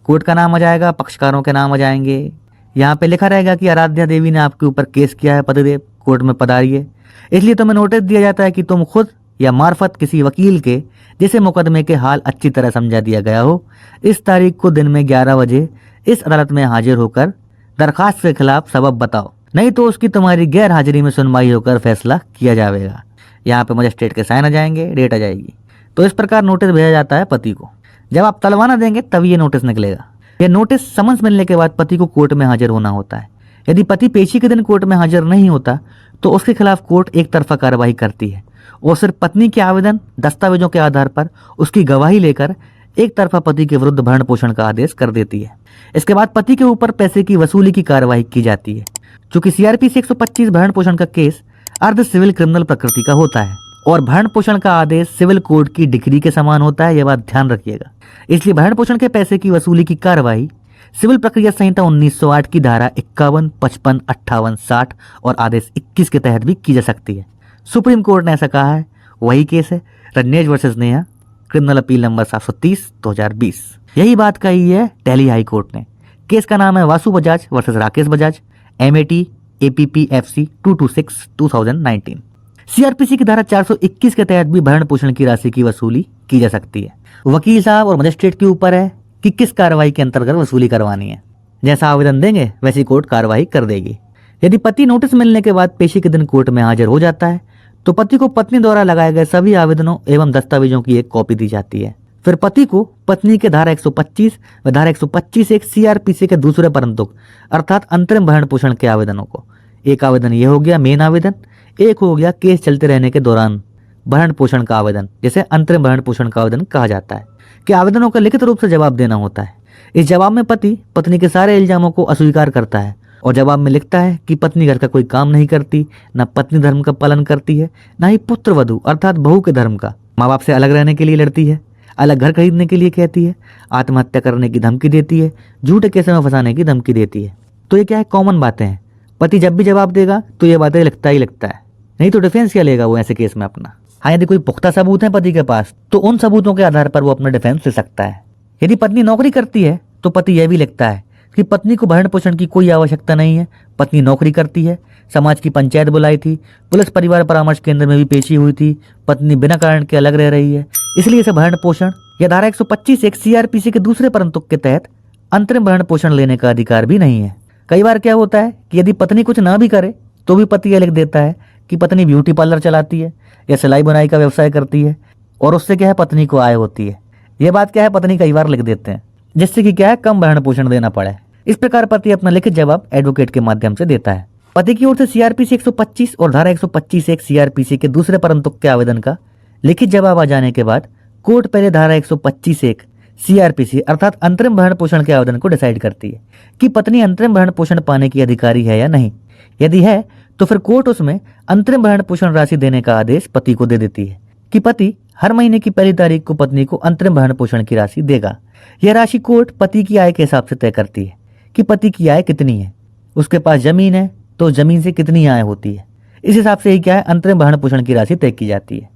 Speaker 2: कोर्ट का नाम आ जाएगा, पक्षकारों के नाम आ जाएंगे, यहाँ पे लिखा रहेगा कि आराध्या देवी ने आपके ऊपर केस किया है, पतिदेव कोर्ट में पधारिए। इसलिए तुम्हें नोटिस दिया जाता है कि तुम खुद या मार्फत किसी वकील के, जिसे मुकदमे के हाल अच्छी तरह समझा दिया गया हो, इस तारीख को दिन में 11 बजे इस अदालत में हाजिर होकर दरखास्त के खिलाफ सबब बताओ, नहीं तो उसकी तुम्हारी गैर हाजिरी में सुनवाई होकर फैसला किया जाएगा। यहाँ पे मजिस्ट्रेट के साइन आ जाएंगे, डेट आ जाएगी। तो इस प्रकार नोटिस भेजा जाता है पति को। जब आप तलवाना देंगे तब ये नोटिस निकलेगा। यह नोटिस समन्स मिलने के बाद पति को कोर्ट में हाजिर होना होता है। यदि पति पेशी के दिन कोर्ट में हाजिर नहीं होता तो उसके खिलाफ कोर्ट एक तरफा कार्रवाई करती है और सिर्फ पत्नी के आवेदन दस्तावेजों के आधार पर उसकी गवाही लेकर एक तरफा पति के विरुद्ध भरण पोषण का आदेश कर देती है। इसके बाद पति के ऊपर पैसे की वसूली की कार्रवाई की जाती है। चूंकि सीआरपीसी 125 भरण पोषण का केस अर्ध सिविल क्रिमिनल प्रकृति का होता है और भरण पोषण का आदेश सिविल कोर्ट की डिग्री के समान होता है, यह बात ध्यान रखिएगा। इसलिए भरण पोषण के पैसे की वसूली की कार्रवाई सिविल प्रक्रिया संहिता 1908 की धारा 51, 55, 58, 60 और आदेश 21 के तहत भी की जा सकती है। सुप्रीम कोर्ट ने ऐसा कहा है। वही केस है Rajnesh versus Neha, criminal appeal number 730/2020। यही बात कही है दिल्ली हाई कोर्ट ने। केस का नाम है Vasu Bajaj versus Rakesh Bajaj, MAT APPFC 226/2019। CrPC की धारा 421 के तहत भी भरण पोषण की राशि की वसूली की जा सकती है। वकील साहब और मजिस्ट्रेट के ऊपर है कि किस कार्रवाई के अंतर्गत वसूली करवानी है। जैसा आवेदन देंगे वैसी कोर्ट कार्रवाई कर देगी। यदि पति नोटिस मिलने के बाद पेशी के दिन कोर्ट में हाजिर हो जाता है तो पति को पत्नी द्वारा लगाए गए सभी आवेदनों एवं दस्तावेजों की एक कॉपी दी जाती है। फिर पति को पत्नी के धारा 125 व धारा 125 एक सीआरपीसी के दूसरे परंतुक अर्थात अंतरिम भरण पोषण के आवेदनों को, एक आवेदन ये हो गया मेन आवेदन, एक हो गया केस चलते रहने के दौरान भरण पोषण का आवेदन, जिसे अंतरिम भरण पोषण का आवेदन कहा जाता है, कि आवेदनों का लिखित रूप से जवाब देना होता है। इस जवाब में पति पत्नी के सारे इल्जामों को अस्वीकार करता है और जवाब में लिखता है कि पत्नी घर का कोई काम नहीं करती, न पत्नी धर्म का पालन करती है, न ही पुत्र वधू अर्थात बहू के धर्म का, माँ बाप से अलग रहने के लिए लड़ती है, अलग घर खरीदने के लिए कहती है, आत्महत्या करने की धमकी देती है, झूठे केसों में फंसाने की धमकी देती है। तो ये क्या है, कॉमन बातें हैं। पति जब भी जवाब देगा तो ये बातें लिखता ही लिखता है, नहीं तो डिफेंस क्या लेगा वो ऐसे केस में अपना। हाँ, यदि कोई पुख्ता सबूत है पति के पास तो उन सबूतों के आधार पर वो अपना डिफेंस ले सकता है। यदि पत्नी नौकरी करती है तो पति यह भी लिखता है कि पत्नी को भरण पोषण की कोई आवश्यकता नहीं है, पत्नी नौकरी करती है, समाज की पंचायत बुलाई थी, पुलिस परिवार परामर्श केंद्र में भी पेशी हुई थी, पत्नी बिना कारण के अलग रह रही है, इसलिए इसे भरण पोषण या धारा 125 एक सीआरपीसी के दूसरे परंतुक के तहत अंतरिम भरण पोषण लेने का अधिकार भी नहीं है। कई बार क्या होता है कि यदि पत्नी कुछ ना भी करे तो भी पति यह लिख देता है कि पत्नी ब्यूटी पार्लर चलाती है या सिलाई बुनाई का व्यवसाय करती है और उससे क्या है पत्नी को आय होती है। यह बात क्या है पत्नी कई बार लिख देते हैं, जिससे कि क्या है कम भरण पोषण देना पड़े। इस प्रकार पति अपना लिखित जवाब एडवोकेट के माध्यम से देता है। पति की ओर से सीआरपीसी 125 और धारा 125 एक सीआरपीसी के दूसरे परंतुक के आवेदन का लिखित जवाब आ जाने के बाद कोर्ट पहले धारा 125 एक सीआरपीसी अर्थात अंतरिम भरण पोषण के आवेदन को डिसाइड करती है कि पत्नी अंतरिम भरण पोषण पाने की अधिकारी है या नहीं। यदि है तो फिर कोर्ट उसमें अंतरिम भरण पोषण राशि देने का आदेश पति को दे देती है कि पति हर महीने की पहली तारीख को पत्नी को अंतरिम भरण पोषण की राशि देगा। यह राशि कोर्ट पति की आय के हिसाब से तय करती है कि पति की आय कितनी है, उसके पास जमीन है तो जमीन से कितनी आय होती है, इस हिसाब से ही क्या है अंतरिम भरण पोषण की राशि तय की जाती है।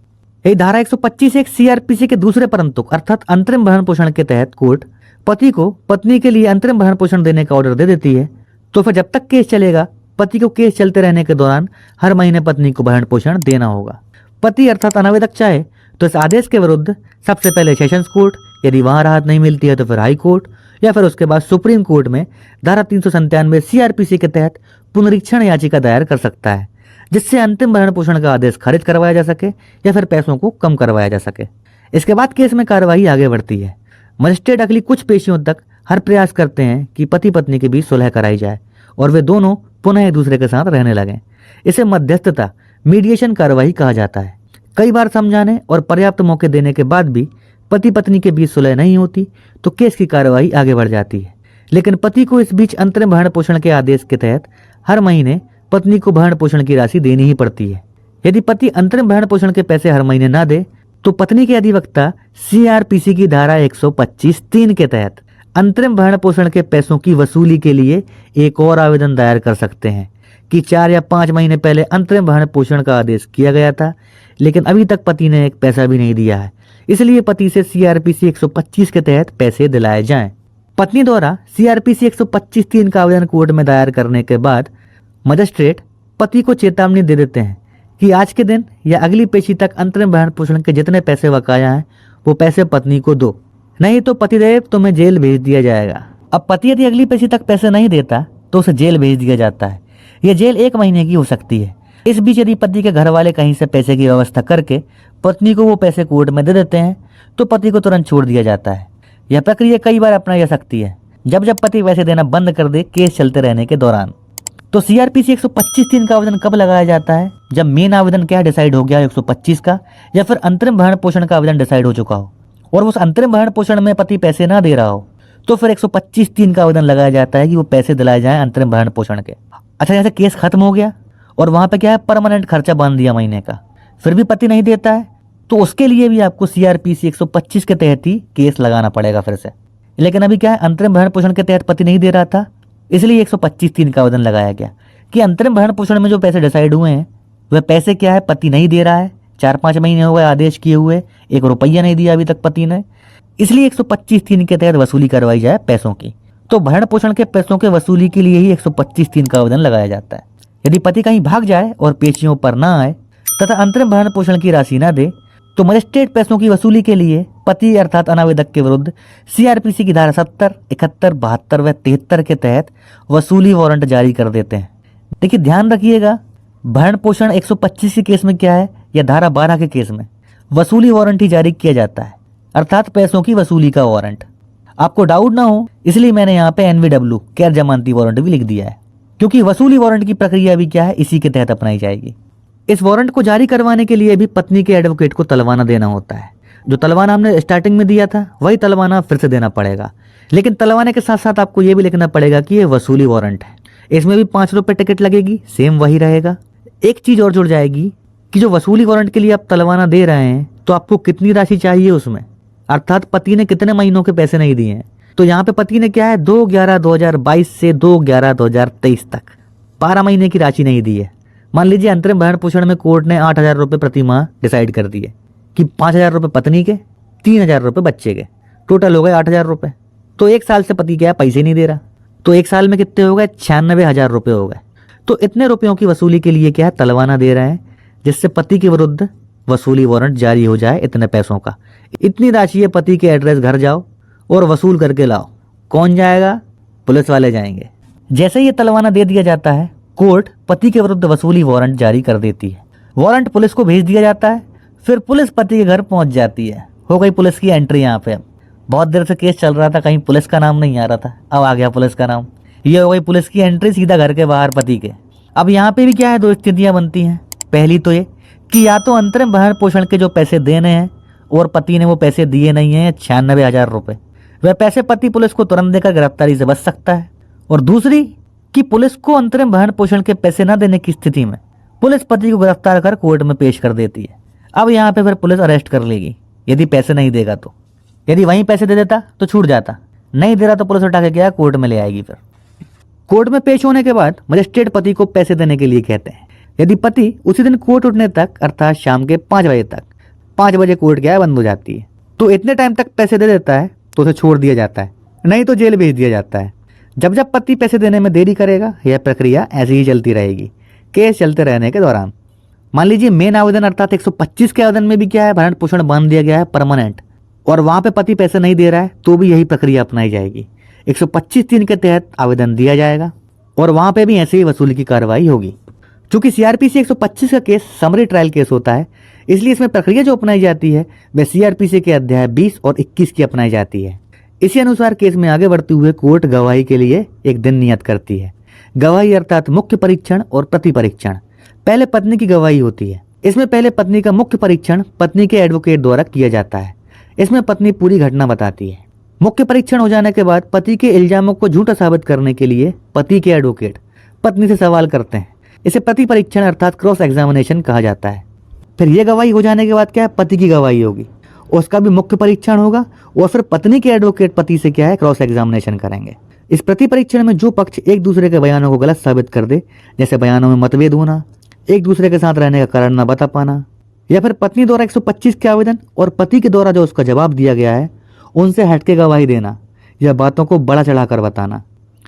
Speaker 2: यही धारा 125 एक सीआरपीसी के दूसरे परंतुक अर्थात अंतरिम भरण पोषण के तहत कोर्ट पति को पत्नी के लिए अंतरिम भरण पोषण देने का ऑर्डर दे देती है तो फिर जब तक केस चलेगा पति को केस चलते रहने के दौरान हर महीने पत्नी को भरण पोषण देना होगा। पति अर्थात अनावेदक चाहे तो इस आदेश के विरुद्ध सबसे पहले सेशंस कोर्ट, यदि वहां राहत नहीं मिलती है तो फिर हाई कोर्ट या फिर उसके बाद सुप्रीम कोर्ट में धारा 397 सीआरपीसी के तहत पुनरीक्षण याचिका दायर कर सकता है जिससे अंतिम भरण पोषण का आदेश खारिज करवाया जा सके या फिर पैसों को कम करवाया जा सके। इसके बाद केस में कार्यवाही आगे बढ़ती है। मजिस्ट्रेट अगली कुछ पेशियों तक हर प्रयास करते हैं कि पति पत्नी के बीच सुलह कराई जाए और वे दोनों पुनः एक दूसरे के साथ रहने लगें। इसे मध्यस्थता मीडिएशन कार्यवाही कहा जाता है। कई बार समझाने और पर्याप्त मौके देने के बाद भी पति पत्नी के बीच सुलह नहीं होती तो केस की कार्यवाही आगे बढ़ जाती है। लेकिन पति को इस बीच अंतरिम भरण पोषण के आदेश के तहत हर महीने पत्नी को भरण पोषण की राशि देनी ही पड़ती है। यदि पति अंतरिम भरण पोषण के पैसे हर महीने ना दे तो पत्नी के अधिवक्ता सीआरपीसी की धारा 125(3) के तहत अंतरिम भरण पोषण के पैसों की वसूली के लिए एक और आवेदन दायर कर सकते हैं कि 4 या 5 महीने पहले अंतरिम भरण पोषण का आदेश किया गया था लेकिन अभी तक पति ने एक पैसा भी नहीं दिया है, इसलिए पति से सीआरपीसी 125 के तहत पैसे दिलाए जाएं। पत्नी द्वारा सीआरपीसी 125(3) का आवेदन कोर्ट में दायर करने के बाद मजिस्ट्रेट पति को चेतावनी दे देते हैं कि आज के दिन या अगली पेशी तक अंतरिम भरण पोषण के जितने पैसे बकाया हैं वो पैसे पत्नी को दो, नहीं तो पतिदेव तुम्हें जेल भेज दिया जाएगा। अब पति यदि अगली पेशी तक पैसे नहीं देता तो उसे जेल भेज दिया जाता है। यह जेल 1 महीने की हो सकती है। इस बीच यदि पति के घर वाले कहीं से पैसे की व्यवस्था करके पत्नी को वो पैसे कोर्ट में दे देते हैं तो पति को तुरंत छोड़ दिया जाता है। यह प्रक्रिया कई बार अपनाई जा सकती है जब पति पैसे देना बंद कर दे केस चलते रहने के दौरान। तो सीआरपीसी 125(3) का आवेदन कब लगाया जाता है? जब मेन आवेदन क्या डिसाइड हो गया 125 का या फिर अंतरिम भरण पोषण का आवेदन डिसाइड हो चुका हो और उस अंतरिम भरण पोषण में पति पैसे ना दे रहा हो तो फिर 125(3) का आवेदन लगाया जाता है कि वो पैसे दिलाए जाएं अंतरिम भरण पोषण के। अच्छा, जैसे केस खत्म हो गया और वहां पे क्या है परमानेंट खर्चा बांध दिया महीने का, फिर भी पति नहीं देता है तो उसके लिए भी आपको सीआरपीसी 125 के तहत ही केस लगाना पड़ेगा फिर से। लेकिन अभी क्या है अंतरिम भरण पोषण के तहत पति नहीं दे रहा था इसलिए 125(3) का आवेदन लगाया गया कि अंतरिम भरण पोषण में जो पैसे डिसाइड हुए हैं वह पैसे क्या है पति नहीं दे रहा है। 4-5 महीने हो गए आदेश किए हुए, 1 रुपया नहीं दिया अभी तक पति ने, इसलिए 125(3) के तहत वसूली करवाई जाए पैसों की। तो भरण पोषण के पैसों के वसूली के लिए ही 125(3) का आवेदन लगाया जाता है। यदि पति कहीं भाग जाए और पेशियों पर ना आए तथा अंतरिम भरण पोषण की राशि ना दे तो मजिस्ट्रेट पैसों की वसूली के लिए पति अर्थात अनावेदक के विरुद्ध सीआरपीसी की धारा 70, 71, 72 व 73 के तहत वसूली वारंट जारी कर देते हैं। देखिए ध्यान रखिएगा, भरण पोषण 125 के केस में क्या है या धारा 12 के केस में वसूली वारंट ही जारी किया जाता है अर्थात पैसों की वसूली का वारंट। आपको डाउट ना हो इसलिए मैंने यहाँ पे एनवीडब्ल्यू गैर जमानती वारंट भी लिख दिया है क्योंकि वसूली वारंट की प्रक्रिया भी क्या है इसी के तहत अपनाई जाएगी। इस वारंट को जारी करवाने के लिए भी पत्नी के एडवोकेट को तलवाना देना होता है। जो तलवाना हमने स्टार्टिंग में दिया था वही तलवाना फिर से देना पड़ेगा, लेकिन तलवाने के साथ साथ आपको ये भी लिखना पड़ेगा कि ये वसूली वारंट है। इसमें भी 5 रुपए टिकट लगेगी, सेम वही रहेगा। एक चीज और जुड़ जाएगी कि जो वसूली वारंट के लिए आप तलवाना दे रहे हैं तो आपको कितनी राशि चाहिए उसमें, अर्थात पति ने कितने महीनों के पैसे नहीं दिए हैं। तो यहाँ पे पति ने क्या है 2/11/2022 से 2/11/2023 तक 12 महीने की राशि नहीं दी है। मान लीजिए अंतरिम भरण पोषण में कोर्ट ने 8,000 रुपये प्रति माह डिसाइड कर दिए कि 5,000 रुपये पत्नी के, 3,000 रुपये बच्चे के, टोटल हो गए 8,000 रुपये। तो 1 साल से पति क्या पैसे नहीं दे रहा, तो 1 साल में कितने हो गए 96,000 रुपये हो गए। तो इतने रुपयों की वसूली के लिए क्या है तलवाना दे रहे हैं जिससे पति के विरुद्ध वसूली वारंट जारी हो जाए इतने पैसों का। इतनी राशि है पति के एड्रेस घर जाओ और वसूल करके लाओ। कौन जाएगा? पुलिस वाले जाएंगे। जैसे ही ये तलवाना दे दिया जाता है कोर्ट पति के विरुद्ध वसूली वारंट जारी कर देती है। वारंट पुलिस को भेज दिया जाता है, फिर पुलिस पति के घर पहुंच जाती है। हो गई पुलिस की एंट्री। यहाँ पे बहुत देर से केस चल रहा था, कहीं पुलिस का नाम नहीं आ रहा था, अब आ गया पुलिस का नाम। ये हो गई पुलिस की एंट्री सीधा घर के बाहर पति के। अब यहाँ पे भी क्या है, दो स्थितियां बनती हैं। पहली तो ये कि या तो अंतरिम भरण पोषण के जो पैसे देने हैं और पति ने वो पैसे दिए नहीं हैं, 96,000 रुपये, वह पैसे पति पुलिस को तुरंत देकर गिरफ्तारी से बच सकता है। और दूसरी कि पुलिस को अंतरिम भरण पोषण के पैसे न देने की स्थिति में पुलिस पति को गिरफ्तार कर कोर्ट में पेश कर देती है। अब यहाँ पे फिर पुलिस अरेस्ट कर लेगी यदि पैसे नहीं देगा तो। यदि वहीं पैसे दे देता तो छूट जाता, नहीं दे रहा तो पुलिस उठा के क्या कोर्ट में ले आएगी। फिर कोर्ट में पेश होने के बाद मजिस्ट्रेट पति को पैसे देने के लिए कहते हैं। यदि पति उसी दिन कोर्ट उठने तक अर्थात शाम के 5 बजे तक, 5 बजे कोर्ट क्या है बंद हो जाती है, तो इतने टाइम तक पैसे दे देता है तो उसे छोड़ दिया जाता है, नहीं तो जेल भेज दिया जाता है। जब जब पति पैसे देने में देरी करेगा यह प्रक्रिया ऐसी ही चलती रहेगी केस चलते रहने के दौरान। मान लीजिए मेन आवेदन अर्थात 125 के आवेदन में भी क्या है, भरण पोषण बांध दिया गया है परमानेंट, और वहां पे पति पैसे नहीं दे रहा है तो भी यही प्रक्रिया अपनाई जाएगी। 125(3) के तहत आवेदन दिया जाएगा और वहां पे भी ऐसे ही वसूली की कार्रवाई होगी। चूंकि सीआरपीसी 125 का केस समरी ट्रायल केस होता है, इसलिए इसमें प्रक्रिया जो अपनाई जाती है वह सीआरपीसी के अध्याय 20 और 21 की अपनाई जाती है। इसी अनुसार केस में आगे बढ़ते हुए कोर्ट गवाही के लिए एक दिन नियत करती है। गवाही अर्थात मुख्य परीक्षण और प्रति परीक्षण। पहले पत्नी की गवाही होती है। इसमें पहले पत्नी का मुख्य परीक्षण पत्नी के एडवोकेट द्वारा किया जाता है। इसमें पत्नी पूरी घटना बताती है। मुख्य परीक्षण हो जाने के बाद पति के इल्जामों को झूठा साबित करने के लिए पति के एडवोकेट पत्नी से सवाल करते हैं। इसे प्रति परीक्षण अर्थात क्रॉस एग्जामिनेशन कहा जाता है। फिर यह गवाही हो जाने के बाद क्या है, पति की गवाही होगी, उसका भी मुख्य परीक्षण होगा और फिर पत्नी के एडवोकेट पति से क्या है क्रॉस एग्जामिनेशन करेंगे। इस प्रति परीक्षण में जो पक्ष एक दूसरे के बयानों को गलत साबित कर दे, जैसे बयानों में मतभेद होना, एक दूसरे के साथ रहने का कारण न बता पाना, या फिर पत्नी द्वारा 125 के आवेदन और पति के द्वारा जो उसका जवाब दिया गया है उनसे हटके गवाही देना, या बातों को बड़ा चढ़ाकर बताना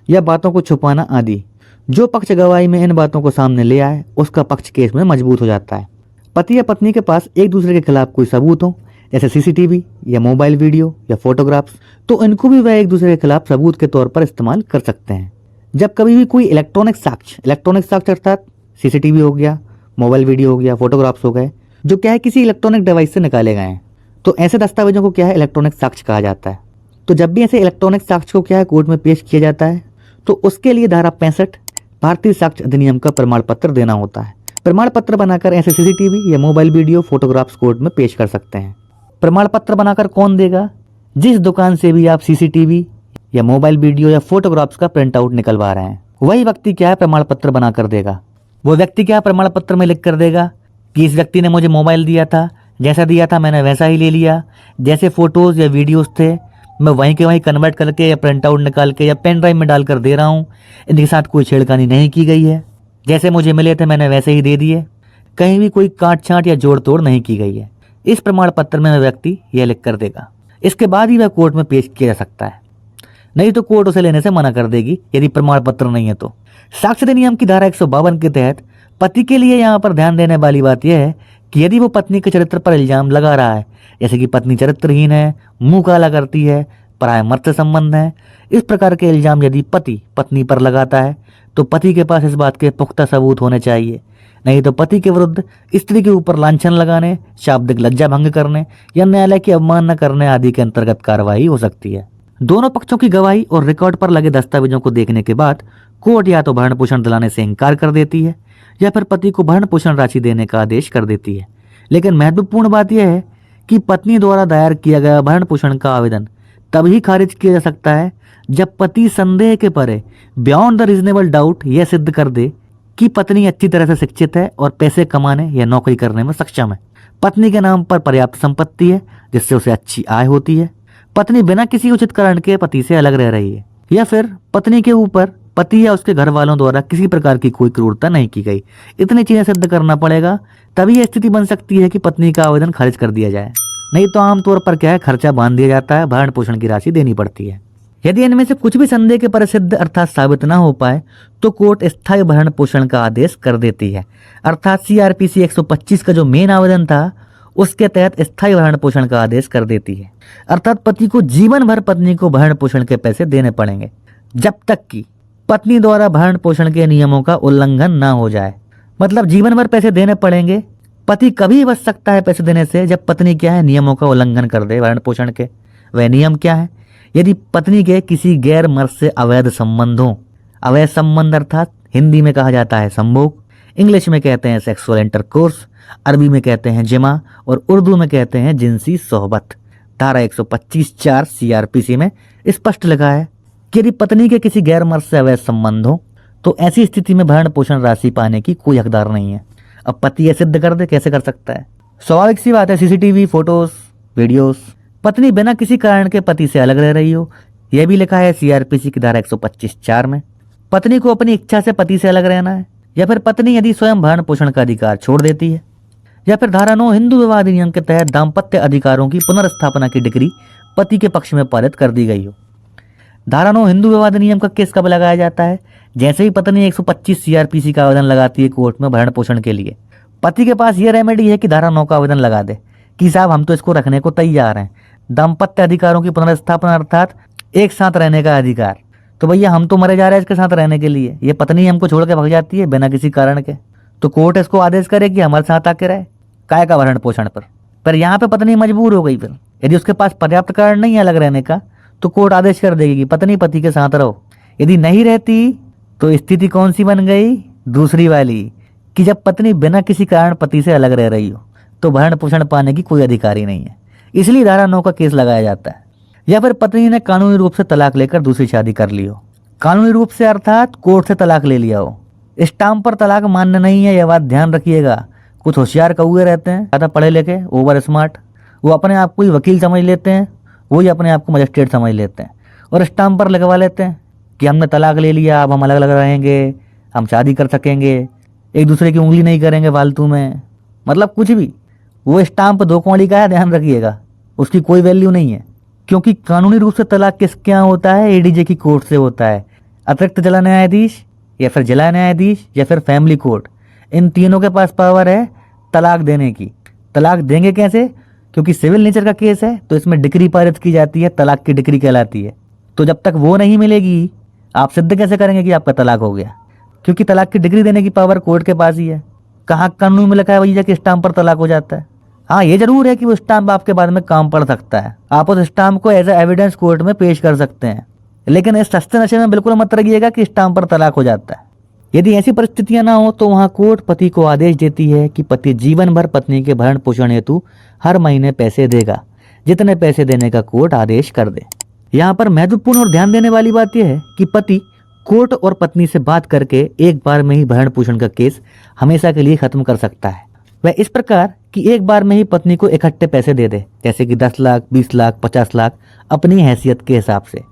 Speaker 2: या बातों को छुपाना आदि, जो पक्ष गवाही में इन बातों को सामने ले आए उसका पक्ष केस में मजबूत हो जाता है। पति या पत्नी के पास एक दूसरे के खिलाफ कोई सबूत हो, जैसे सीसीटीवी या मोबाइल वीडियो या फोटोग्राफ्स, तो इनको भी वह एक दूसरे के खिलाफ सबूत के तौर पर इस्तेमाल कर सकते हैं। जब कभी भी कोई इलेक्ट्रॉनिक साक्ष्य अर्थात सीसीटीवी हो गया, मोबाइल वीडियो हो गया, फोटोग्राफ्स हो गए, जो क्या है किसी इलेक्ट्रॉनिक डिवाइस से निकाले गए हैं, तो ऐसे दस्तावेजों को क्या है इलेक्ट्रॉनिक साक्ष्य कहा जाता है। तो जब भी ऐसे इलेक्ट्रॉनिक साक्ष्य को क्या है कोर्ट में पेश किया जाता है तो उसके लिए धारा 65 भारतीय साक्ष्य अधिनियम का प्रमाण पत्र देना होता है। प्रमाण पत्र बनाकर ऐसे सीसीटीवी या मोबाइल वीडियो फोटोग्राफ्स कोर्ट में पेश कर सकते हैं। प्रमाण पत्र बनाकर कौन देगा? जिस दुकान से भी आप सीसीटीवी या मोबाइल वीडियो या फोटोग्राफ्स का प्रिंट आउट निकलवा रहे हैं, वही व्यक्ति क्या है प्रमाण पत्र बनाकर देगा। वो व्यक्ति क्या प्रमाण पत्र में लिख कर देगा कि इस व्यक्ति ने मुझे मोबाइल दिया था, जैसा दिया था मैंने वैसा ही ले लिया, जैसे फोटोज या वीडियोस थे मैं वहीं के वहीं कन्वर्ट करके या प्रिंट आउट निकाल के या पेन ड्राइव में डालकर दे रहा हूँ, इनके साथ कोई छेड़खानी नहीं की गई है, जैसे मुझे मिले थे मैंने वैसे ही दे दिए, कहीं भी कोई काट छांट या जोड़ तोड़ नहीं की गई है। इस प्रमाण पत्र में वह व्यक्ति यह लिख कर देगा। इसके बाद ही वह कोर्ट में पेश किया जा सकता है, नहीं तो कोर्ट उसे लेने से मना कर देगी यदि प्रमाण पत्र नहीं है तो। साक्ष्य अधिनियम की धारा 152 के तहत पति के लिए यहाँ पर ध्यान देने वाली बात यह है कि यदि वो पत्नी के चरित्र पर इल्जाम लगा रहा है, जैसे कि पत्नी चरित्रहीन है, मुंह काला करती है, पराय मर्द से संबंध है, इस प्रकार के इल्जाम यदि पति पत्नी पर लगाता है तो पति के पास इस बात के पुख्ता सबूत होने चाहिए, नहीं तो पति के विरुद्ध स्त्री के ऊपर लांछन लगाने, शाब्दिक लज्जा भंग करने या न्यायालय की अवमानना करने आदि के अंतर्गत कार्रवाई हो सकती है। दोनों पक्षों की गवाही और रिकॉर्ड पर लगे दस्तावेजों को देखने के बाद कोर्ट या तो भरण पोषण दिलाने से इनकार कर देती है या फिर पति को भरण पोषण राशि देने का आदेश कर देती है। लेकिन महत्वपूर्ण बात यह है कि पत्नी द्वारा दायर किया गया भरण पोषण का आवेदन तभी खारिज किया जा सकता है जब पति संदेह के परे बियॉन्ड द रीजनेबल डाउट यह सिद्ध कर दे कि पत्नी अच्छी तरह से शिक्षित है और पैसे कमाने या नौकरी करने में सक्षम है, पत्नी के नाम पर पर्याप्त संपत्ति है जिससे उसे अच्छी आय होती है, पत्नी बिना किसी उचित कारण के पति से अलग रह रही है, या फिर पत्नी के ऊपर पति या उसके घर वालों द्वारा किसी प्रकार की कोई क्रूरता नहीं की गई। इतनी चीजें सिद्ध करना पड़ेगा, तभी यह स्थिति बन सकती है कि पत्नी का आवेदन खारिज कर दिया जाए, नहीं तो आमतौर पर क्या है खर्चा बांध दिया जाता है, भरण पोषण की राशि देनी पड़ती है। यदि इनमें से कुछ भी संदेह के परिसिद्ध अर्थात साबित न हो पाए तो कोर्ट स्थायी भरण पोषण का आदेश कर देती है, अर्थात सीआरपीसी 125 का जो मेन आवेदन था उसके तहत स्थायी भरण पोषण का आदेश कर देती है, अर्थात पति को जीवन भर पत्नी को भरण पोषण के पैसे देने पड़ेंगे जब तक कि पत्नी द्वारा भरण पोषण के नियमों का उल्लंघन ना हो जाए। मतलब जीवन भर पैसे देने पड़ेंगे। पति कभी बच सकता है पैसे देने से जब पत्नी क्या है नियमों का उल्लंघन कर दे भरण पोषण के। वह नियम क्या है? यदि पत्नी के किसी गैर मर्द से अवैध संबंध हो, अवैध संबंध अर्थात हिंदी में कहा जाता है संभोग, इंग्लिश में कहते हैं सेक्सुअल इंटरकोर्स, अरबी में कहते हैं जिमा और उर्दू में कहते हैं जिनसी सोहबत। धारा 125(4) सीआरपीसी में स्पष्ट लिखा है कि यदि पत्नी के किसी गैर मर्द से अवैध संबंध हो तो ऐसी स्थिति में भरण पोषण राशि पाने की कोई हकदार नहीं है। अब पति ये सिद्ध कर दे, कैसे कर सकता है? स्वाभाविक सी बात है, सीसीटीवी फोटोज, वीडियोस। पत्नी बिना किसी कारण के पति से अलग रह रही हो, यह भी लिखा है सीआरपीसी की धारा 125(4) में। पत्नी को अपनी इच्छा से पति से अलग रहना है, या फिर पत्नी यदि स्वयं भरण पोषण का अधिकार छोड़ देती है, या फिर धारा 9 हिंदू विवाह अधिनियम के तहत दाम्पत्य अधिकारों की पुनर्स्थापना की डिग्री पति के पक्ष में पारित कर दी गई हो। धारा 9 हिंदू विवाह अधिनियम का केस कब लगाया जाता है? जैसे ही पत्नी 125 सीआरपीसी का आवेदन लगाती है कोर्ट में भरण पोषण के लिए, पति के पास यह रेमेडी है कि धारा 9 का आवेदन लगा दे कि साहब हम तो इसको रखने को तैयार हैं, दाम्पत्य अधिकारों की पुनर्स्थापना अर्थात एक साथ रहने का अधिकार। तो भैया हम तो मरे जा रहे हैं इसके साथ रहने के लिए, ये पत्नी हमको छोड़ के भाग जाती है बिना किसी कारण के, तो कोर्ट इसको आदेश करे कि हमारे साथ आके रहे काय का भरण पोषण पर यहाँ पे पत्नी मजबूर हो गई। फिर यदि उसके पास पर्याप्त कारण नहीं है अलग रहने का तो कोर्ट आदेश कर देगी कि पत्नी पति के साथ रहो। यदि नहीं रहती तो स्थिति कौन सी बन गई? दूसरी वाली, कि जब पत्नी बिना किसी कारण पति से अलग रह रही हो तो भरण पोषण पाने की कोई अधिकार ही नहीं है, इसलिए धारा 9 का केस लगाया जाता है। या फिर पत्नी ने कानूनी रूप से तलाक लेकर दूसरी शादी कर ली हो, कानूनी रूप से अर्थात कोर्ट से तलाक ले लिया हो। स्टाम्प पर तलाक मान्य नहीं है, यह बात ध्यान रखिएगा। कुछ होशियार कौए रहते हैं, ज़्यादा पढ़े लिखे, ओवर स्मार्ट, वो अपने आप को ही वकील समझ लेते हैं, वही अपने आप को मजिस्ट्रेट समझ लेते हैं और स्टाम्प पर लिखवा लेते हैं कि हमने तलाक ले लिया, अब हम अलग अलग रहेंगे, हम शादी कर सकेंगे, एक दूसरे की उंगली नहीं करेंगे फालतू में, मतलब कुछ भी। वो स्टाम्प दो कौड़ी का है, ध्यान रखिएगा, उसकी कोई वैल्यू नहीं है। क्योंकि कानूनी रूप से तलाक किसके यहाँ होता है? एडीजे की कोर्ट से होता है। अतिरिक्त जिला न्यायाधीश या फिर जिला न्यायाधीश या फिर फैमिली कोर्ट, इन तीनों के पास पावर है तलाक देने की। तलाक देंगे कैसे? क्योंकि सिविल नेचर का केस है तो इसमें डिक्री पारित की जाती है, तलाक की डिक्री कहलाती है। तो जब तक वो नहीं मिलेगी आप सिद्ध कैसे करेंगे कि आपका तलाक हो गया? क्योंकि तलाक की डिग्री देने की पावर कोर्ट के पास ही है। कहाँ कानून में लिखा है भैया कि स्टाम्प पर तलाक हो जाता है? हाँ, ये जरूर है कि वो स्टाम्प आपके बाद में काम पड़ सकता है, आप उस स्टाम्प को एज ए एविडेंस कोर्ट में पेश कर सकते हैं। लेकिन इस सस्ते नशे में बिल्कुल मत रहिएगा कि स्टाम्प पर तलाक हो जाता है। यदि ऐसी परिस्थितियां ना हो तो वहां कोर्ट पति को आदेश देती है कि पति जीवन भर पत्नी के भरण पोषण हेतु हर महीने पैसे देगा, जितने पैसे देने का कोर्ट आदेश कर दे। यहाँ पर महत्वपूर्ण और ध्यान देने वाली बात यह है कि पति कोर्ट और पत्नी से बात करके एक बार में ही भरण पोषण का केस हमेशा के लिए खत्म कर सकता है। वह इस प्रकार कि एक बार में ही पत्नी को इकट्ठे पैसे दे दे, जैसे कि 10 लाख, 20 लाख, 50 लाख अपनी हैसियत के हिसाब से,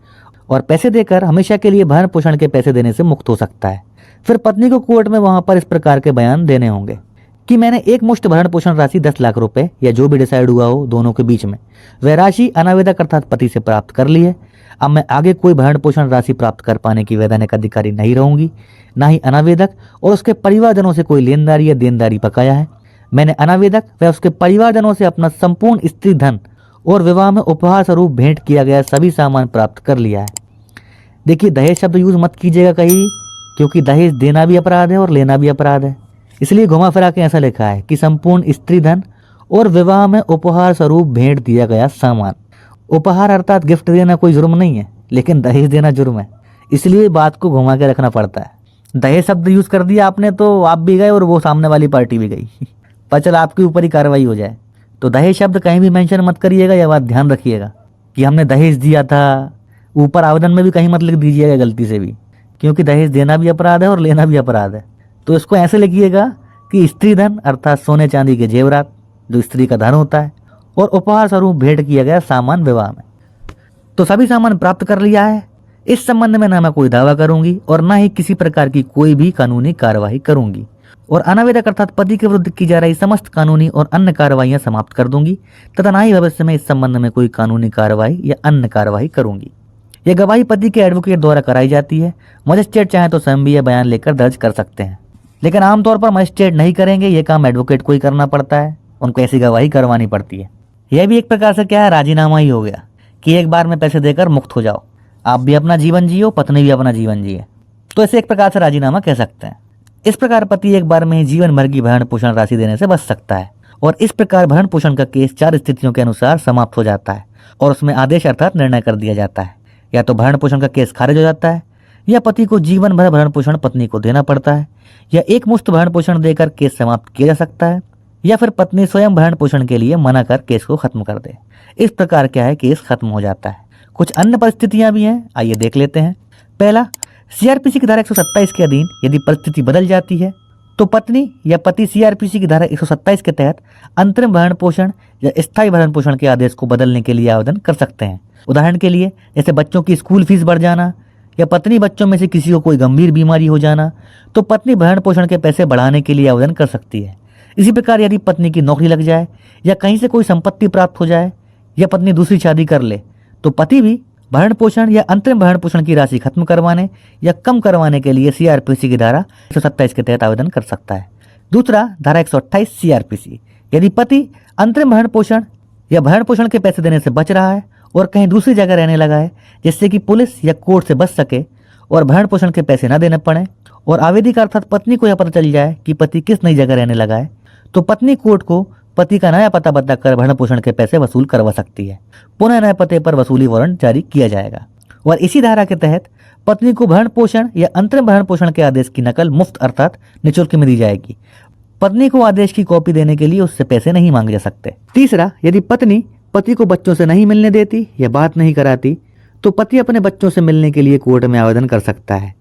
Speaker 2: और पैसे देकर हमेशा के लिए भरण पोषण के पैसे देने से मुक्त हो सकता है। फिर पत्नी को कोर्ट में वहां पर इस प्रकार के बयान देने होंगे कि मैंने एक मुश्त भरण पोषण राशि 10 लाख रुपए या जो भी डिसाइड हुआ हो दोनों के बीच में, वह राशि अनावेदक अर्थात पति से प्राप्त कर ली है। अब मैं आगे कोई भरण पोषण राशि प्राप्त कर पाने की वैधानिक अधिकारी नहीं रहूंगी, ना ही अनावेदक और उसके परिवारजनों से कोई लेनदारी या देनदारी बकाया है। मैंने अनावेदक व उसके परिवारजनों से अपना संपूर्ण स्त्री धन और विवाह में उपहार स्वरूप भेंट किया गया सभी सामान प्राप्त कर लिया है। देखिए, दहेज शब्द यूज मत कीजिएगा कहीं, क्योंकि दहेज देना भी अपराध है और लेना भी अपराध है। इसलिए घुमा फिरा के ऐसा लिखा है कि संपूर्ण स्त्री धन और विवाह में उपहार स्वरूप भेंट दिया गया सामान। उपहार अर्थात गिफ्ट देना कोई जुर्म नहीं है, लेकिन दहेज देना जुर्म है, इसलिए बात को घुमा के रखना पड़ता है। दहेज शब्द यूज कर दिया आपने तो आप भी गए और वो सामने वाली पार्टी भी गई, पर चल आपके ऊपर ही कार्रवाई हो जाए। तो दहेज शब्द कहीं भी मेंशन मत करिएगा, यह बात ध्यान रखिएगा कि हमने दहेज दिया था। ऊपर आवेदन में भी कहीं मत लिख दीजिएगा गलती से भी, क्योंकि दहेज देना भी अपराध है और लेना भी अपराध है। तो इसको ऐसे लिखिएगा कि स्त्री धन अर्थात सोने चांदी के जेवरात जो स्त्री का धन होता है, और उपहार स्वरूप भेंट किया गया सामान विवाह में। तो सभी सामान प्राप्त कर लिया है। इस संबंध में ना मैं कोई दावा करूंगी और ना ही किसी प्रकार की कोई भी कानूनी कार्यवाही करूंगी, और अनावेदक अर्थात पति के विरुद्ध की जा रही समस्त कानूनी और अन्य कार्रवाइयां समाप्त कर दूंगी तथा ना ही भविष्य में इस संबंध में कोई कानूनी कार्यवाही या अन्य कार्यवाही करूंगी। यह गवाही पति के एडवोकेट द्वारा कराई जाती है। मजिस्ट्रेट चाहे तो स्वयं भी यह बयान लेकर दर्ज कर सकते हैं, लेकिन आमतौर पर मजिस्ट्रेट नहीं करेंगे, यह काम एडवोकेट को ही करना पड़ता है, उनको ऐसी गवाही करवानी पड़ती है। यह भी एक प्रकार से क्या है, राजीनामा ही हो गया कि एक बार में पैसे देकर मुक्त हो जाओ, आप भी अपना जीवन जियो, पत्नी भी अपना जीवन जिए। तो इसे एक प्रकार से राजीनामा कह सकते हैं। इस प्रकार पति एक बार में ही जीवन भर की भरण पोषण राशि देने से बच सकता है, और इस प्रकार भरण पोषण का केस 4 स्थितियों के अनुसार समाप्त हो जाता है और उसमें आदेश अर्थात निर्णय कर दिया जाता है। या तो भरण पोषण का केस खारिज हो जाता है, या पति को जीवन भर भरण पोषण पत्नी को देना पड़ता है, या एक मुश्त भरण पोषण देकर केस समाप्त किया जा सकता है, या फिर पत्नी स्वयं भरण पोषण के लिए मना कर केस को खत्म कर दे। इस प्रकार क्या है, केस खत्म हो जाता है। कुछ अन्य परिस्थितियां भी हैं, आइए देख लेते हैं। पहला, सीआरपीसी की धारा 127 के अधीन यदि परिस्थिति बदल जाती है तो पत्नी या पति सीआरपीसी की धारा 127 के तहत अंतरिम भरण पोषण या स्थायी भरण पोषण के आदेश को बदलने के लिए आवेदन कर सकते हैं। उदाहरण के लिए जैसे बच्चों की स्कूल फीस बढ़ जाना, या पत्नी बच्चों में से किसी को कोई गंभीर बीमारी हो जाना, तो पत्नी भरण पोषण के पैसे बढ़ाने के लिए आवेदन कर सकती है। इसी प्रकार यदि पत्नी की नौकरी लग जाए, या कहीं से कोई संपत्ति प्राप्त हो जाए, या पत्नी दूसरी शादी कर ले, तो पति भी भरण पोषण या अंतरिम भरण पोषण की राशि खत्म करवाने या कम करवाने के लिए सीआरपीसी की धारा 127 के तहत आवेदन कर सकता है। दूसरा, धारा 128 सीआरपीसी, यदि पति अंतरिम भरण पोषण या भरण पोषण के पैसे देने से बच रहा है और कहीं दूसरी जगह रहने लगा है, जिससे कि पुलिस या कोर्ट से बच सके और भरण पोषण के पैसे न देने पड़े, और आवेदिका अर्थात पत्नी को यह पता चल जाए कि पति किस नई जगह रहने लगा है, तो पत्नी कोर्ट को पति का नया पता बताकर भरण पोषण के पैसे वसूल करवा सकती है। पुनः नए पते पर वसूली वारंट जारी किया जाएगा। और इसी धारा के तहत पत्नी को भरण पोषण या अंतरिम भरण पोषण के आदेश की नकल मुफ्त अर्थात निःशुल्क में दी जाएगी। पत्नी को आदेश की कॉपी देने के लिए उससे पैसे नहीं मांगे जा सकते। तीसरा, यदि पत्नी पति को बच्चों से नहीं मिलने देती या बात नहीं कराती, तो पति अपने बच्चों से मिलने के लिए कोर्ट में आवेदन कर सकता है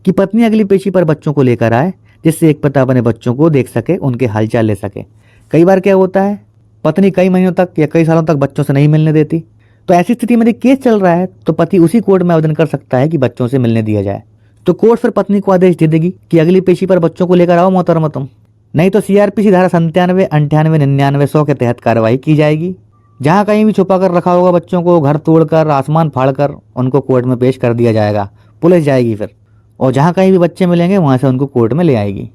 Speaker 2: कि पत्नी अगली पेशी पर बच्चों को लेकर आए, जिससे एक पिता अपने बच्चों को देख सके, उनके हालचाल ले सके। कई बार क्या होता है, पत्नी कई महीनों तक या कई सालों तक बच्चों से नहीं मिलने देती, तो ऐसी स्थिति में यदि केस चल रहा है तो पति उसी कोर्ट में आवेदन कर सकता है कि बच्चों से मिलने दिया जाए। तो कोर्ट फिर पत्नी को आदेश दे देगी कि अगली पेशी पर बच्चों को लेकर आओ मोहतरमा तुम, नहीं तो सीआरपीसी धारा 97, 98, 99, 100 के तहत कार्रवाई की जाएगी। जहां कहीं भी छुपा कर रखा होगा बच्चों को, घर तोड़कर, आसमान फाड़कर उनको कोर्ट में पेश कर दिया जाएगा, पुलिस जाएगी फिर, और जहां कहीं भी बच्चे मिलेंगे वहां से उनको कोर्ट में ले आएगी।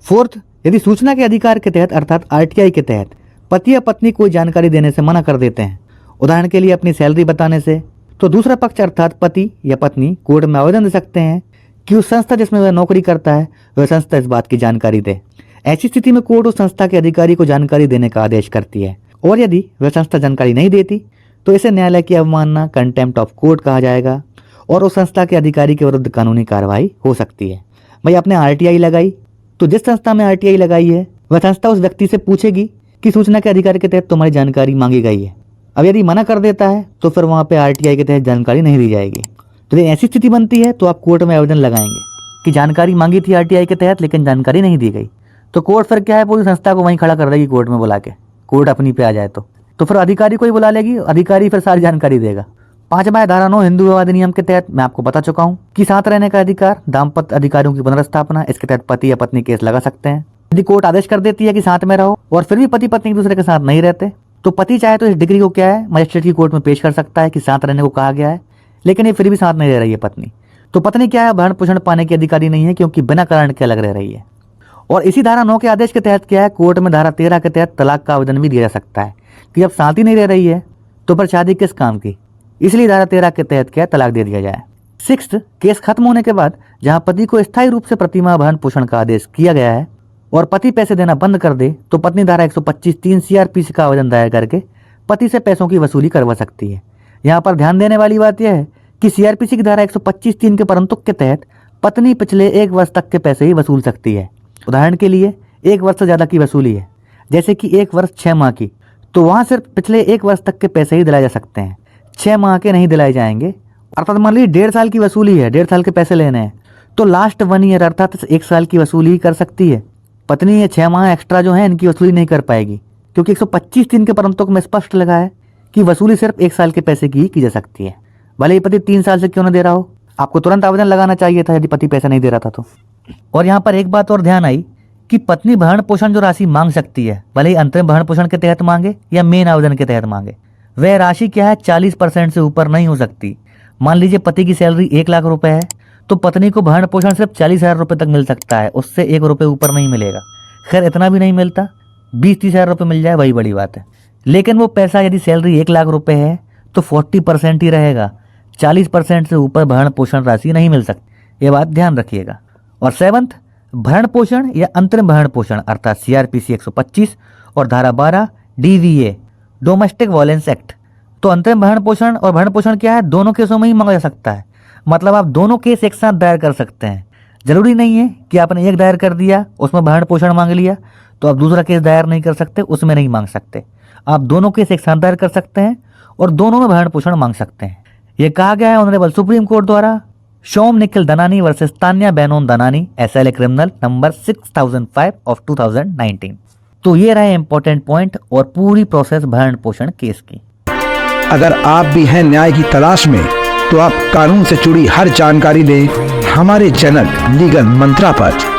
Speaker 2: फोर्थ, यदि सूचना के अधिकार के तहत अर्थात आरटीआई के तहत पति या पत्नी कोई जानकारी देने से मना कर देते हैं, उदाहरण के लिए अपनी सैलरी बताने से, तो दूसरा पक्ष अर्थात पति या पत्नी कोर्ट में आवेदन दे सकते हैं कि उस संस्था जिसमें वह नौकरी करता है वह संस्था इस बात की जानकारी दे। ऐसी स्थिति में कोर्ट उस संस्था के अधिकारी को जानकारी देने का आदेश करती है, और यदि वह संस्था जानकारी नहीं देती तो इसे न्यायालय की अवमानना, कंटेम्प्ट ऑफ कोर्ट कहा जाएगा, और उस संस्था के अधिकारी के विरुद्ध कानूनी कार्रवाई हो सकती है। भाई आपने आरटीआई लगाई, तो जिस संस्था में आरटीआई लगाई है वह संस्था उस व्यक्ति से पूछेगी कि सूचना के अधिकार के तहत तुम्हारी जानकारी मांगी गई है। अब यदि मना कर देता है तो फिर वहां पे आरटीआई के तहत जानकारी नहीं दी जाएगी। तो यदि ऐसी स्थिति बनती है तो आप कोर्ट में आवेदन लगाएंगे कि जानकारी मांगी थी आरटीआई के तहत लेकिन जानकारी नहीं दी गई, तो कोर्ट फिर क्या है, पूरी संस्था को वहीं खड़ा कर देगी कोर्ट में बुला के, कोर्ट अपनी पे आ जाए तो फिर अधिकारी को ही बुला लेगी, अधिकारी फिर सारी जानकारी देगा। 5वां धारा 9 हिंदू विवाह अधिनियम के तहत मैं आपको बता चुका हूँ कि साथ रहने का अधिकार, दाम्पत्य अधिकारियों की पुनर्स्थापना, इसके तहत पति या पत्नी केस लगा सकते हैं। यदि कोर्ट आदेश कर देती है कि साथ में रहो और फिर भी पति पत्नी एक दूसरे के साथ नहीं रहते, तो पति चाहे तो इस डिग्री को क्या है मजिस्ट्रेट की कोर्ट में पेश कर सकता है कि साथ रहने को कहा गया है, लेकिन ये फिर भी साथ नहीं रह रही है पत्नी, तो पत्नी क्या है, भरण पोषण पाने की अधिकारी नहीं है क्योंकि बिना कारण के अलग रह रही है। और इसी धारा 9 के आदेश के तहत क्या है, कोर्ट में धारा 13 के तहत तलाक का आवेदन भी दिया जा सकता है कि जब साथ ही नहीं रह रही है तो फिर शादी किस काम की, इसलिए धारा 13 के तहत क्या तलाक दे दिया जाए। 6, केस खत्म होने के बाद जहां पति को स्थायी रूप से प्रतिमाह भरण पोषण का आदेश किया गया है और पति पैसे देना बंद कर दे, तो पत्नी धारा 125(3) सीआरपीसी का आवेदन दायर करके पति से पैसों की वसूली करवा सकती है। यहाँ पर ध्यान देने वाली बात यह है कि सीआरपीसी की धारा 125(3) के परंतुक के तहत पत्नी पिछले 1 वर्ष तक के पैसे ही वसूल सकती है। उदाहरण के लिए 1 वर्ष से ज्यादा की वसूली है, जैसे कि 1 वर्ष 6 माह की, तो वहां सिर्फ पिछले 1 वर्ष तक के पैसे ही दिलाए जा सकते हैं, 6 माह के नहीं दिलाए जाएंगे। अर्थात मान लीजिए 1.5 साल की वसूली है, 1.5 साल के पैसे लेने हैं, तो लास्ट 1 ईयर अर्थात 1 साल की वसूली ही कर सकती है। पत्नी ये 6 माह एक्स्ट्रा जो है इनकी वसूली नहीं कर पाएगी, क्योंकि 125(3) के परंतुक में स्पष्ट लगा है कि वसूली सिर्फ 1 साल के पैसे की ही की जा सकती है। भले ही पति 3 साल से क्यों न दे रहा हो, आपको तुरंत आवेदन लगाना चाहिए था यदि पति पैसा नहीं दे रहा था तो। और यहाँ पर एक बात और ध्यान आई कि पत्नी भरण पोषण जो राशि मांग सकती है, भले ही अंतरिम भरण पोषण के तहत मांगे या मेन आवेदन के तहत मांगे, वह राशि क्या है 40% से ऊपर नहीं हो सकती। मान लीजिए पति की सैलरी 1 लाख रुपए है, तो पत्नी को भरण पोषण सिर्फ 40,000 रुपए तक मिल सकता है, उससे 1 रुपए ऊपर नहीं मिलेगा। खैर इतना भी नहीं मिलता, 20-30 हजार रुपये मिल जाए वही बड़ी बात है, लेकिन वो पैसा यदि सैलरी 1 लाख रुपए है तो 40% ही रहेगा, 40% से ऊपर भरण पोषण राशि नहीं मिल सकती, ये बात ध्यान रखिएगा। और 7th, भरण पोषण या अंतरिम भरण पोषण अर्थात सीआरपीसी 125 और धारा 12 डीवीए डोमेस्टिक वायलेंस एक्ट, तो अंतरिम भरण पोषण और भरण पोषण क्या है, दोनों केसों में ही मांगा जा सकता है। मतलब आप दोनों केस एक साथ दायर कर सकते हैं। जरूरी नहीं है कि आपने एक दायर कर दिया, उसमें भरण पोषण मांग लिया तो आप दूसरा केस दायर नहीं कर सकते, उसमें नहीं मांग सकते। आप दोनों केस एक साथ दायर कर सकते हैं और दोनों में भरण पोषण मांग सकते हैं। यह कहा गया है ऑनरेबल सुप्रीम कोर्ट द्वारा। Shom Nikhil Danani versus Tanya Benon Danani, SLA criminal number 6005 of 2019। तो ये रहे इंपॉर्टेंट पॉइंट और पूरी प्रोसेस भरण पोषण केस की।
Speaker 1: अगर आप भी हैं न्याय की तलाश में तो आप कानून से जुड़ी हर जानकारी लें हमारे चैनल लीगल मंत्रा पर।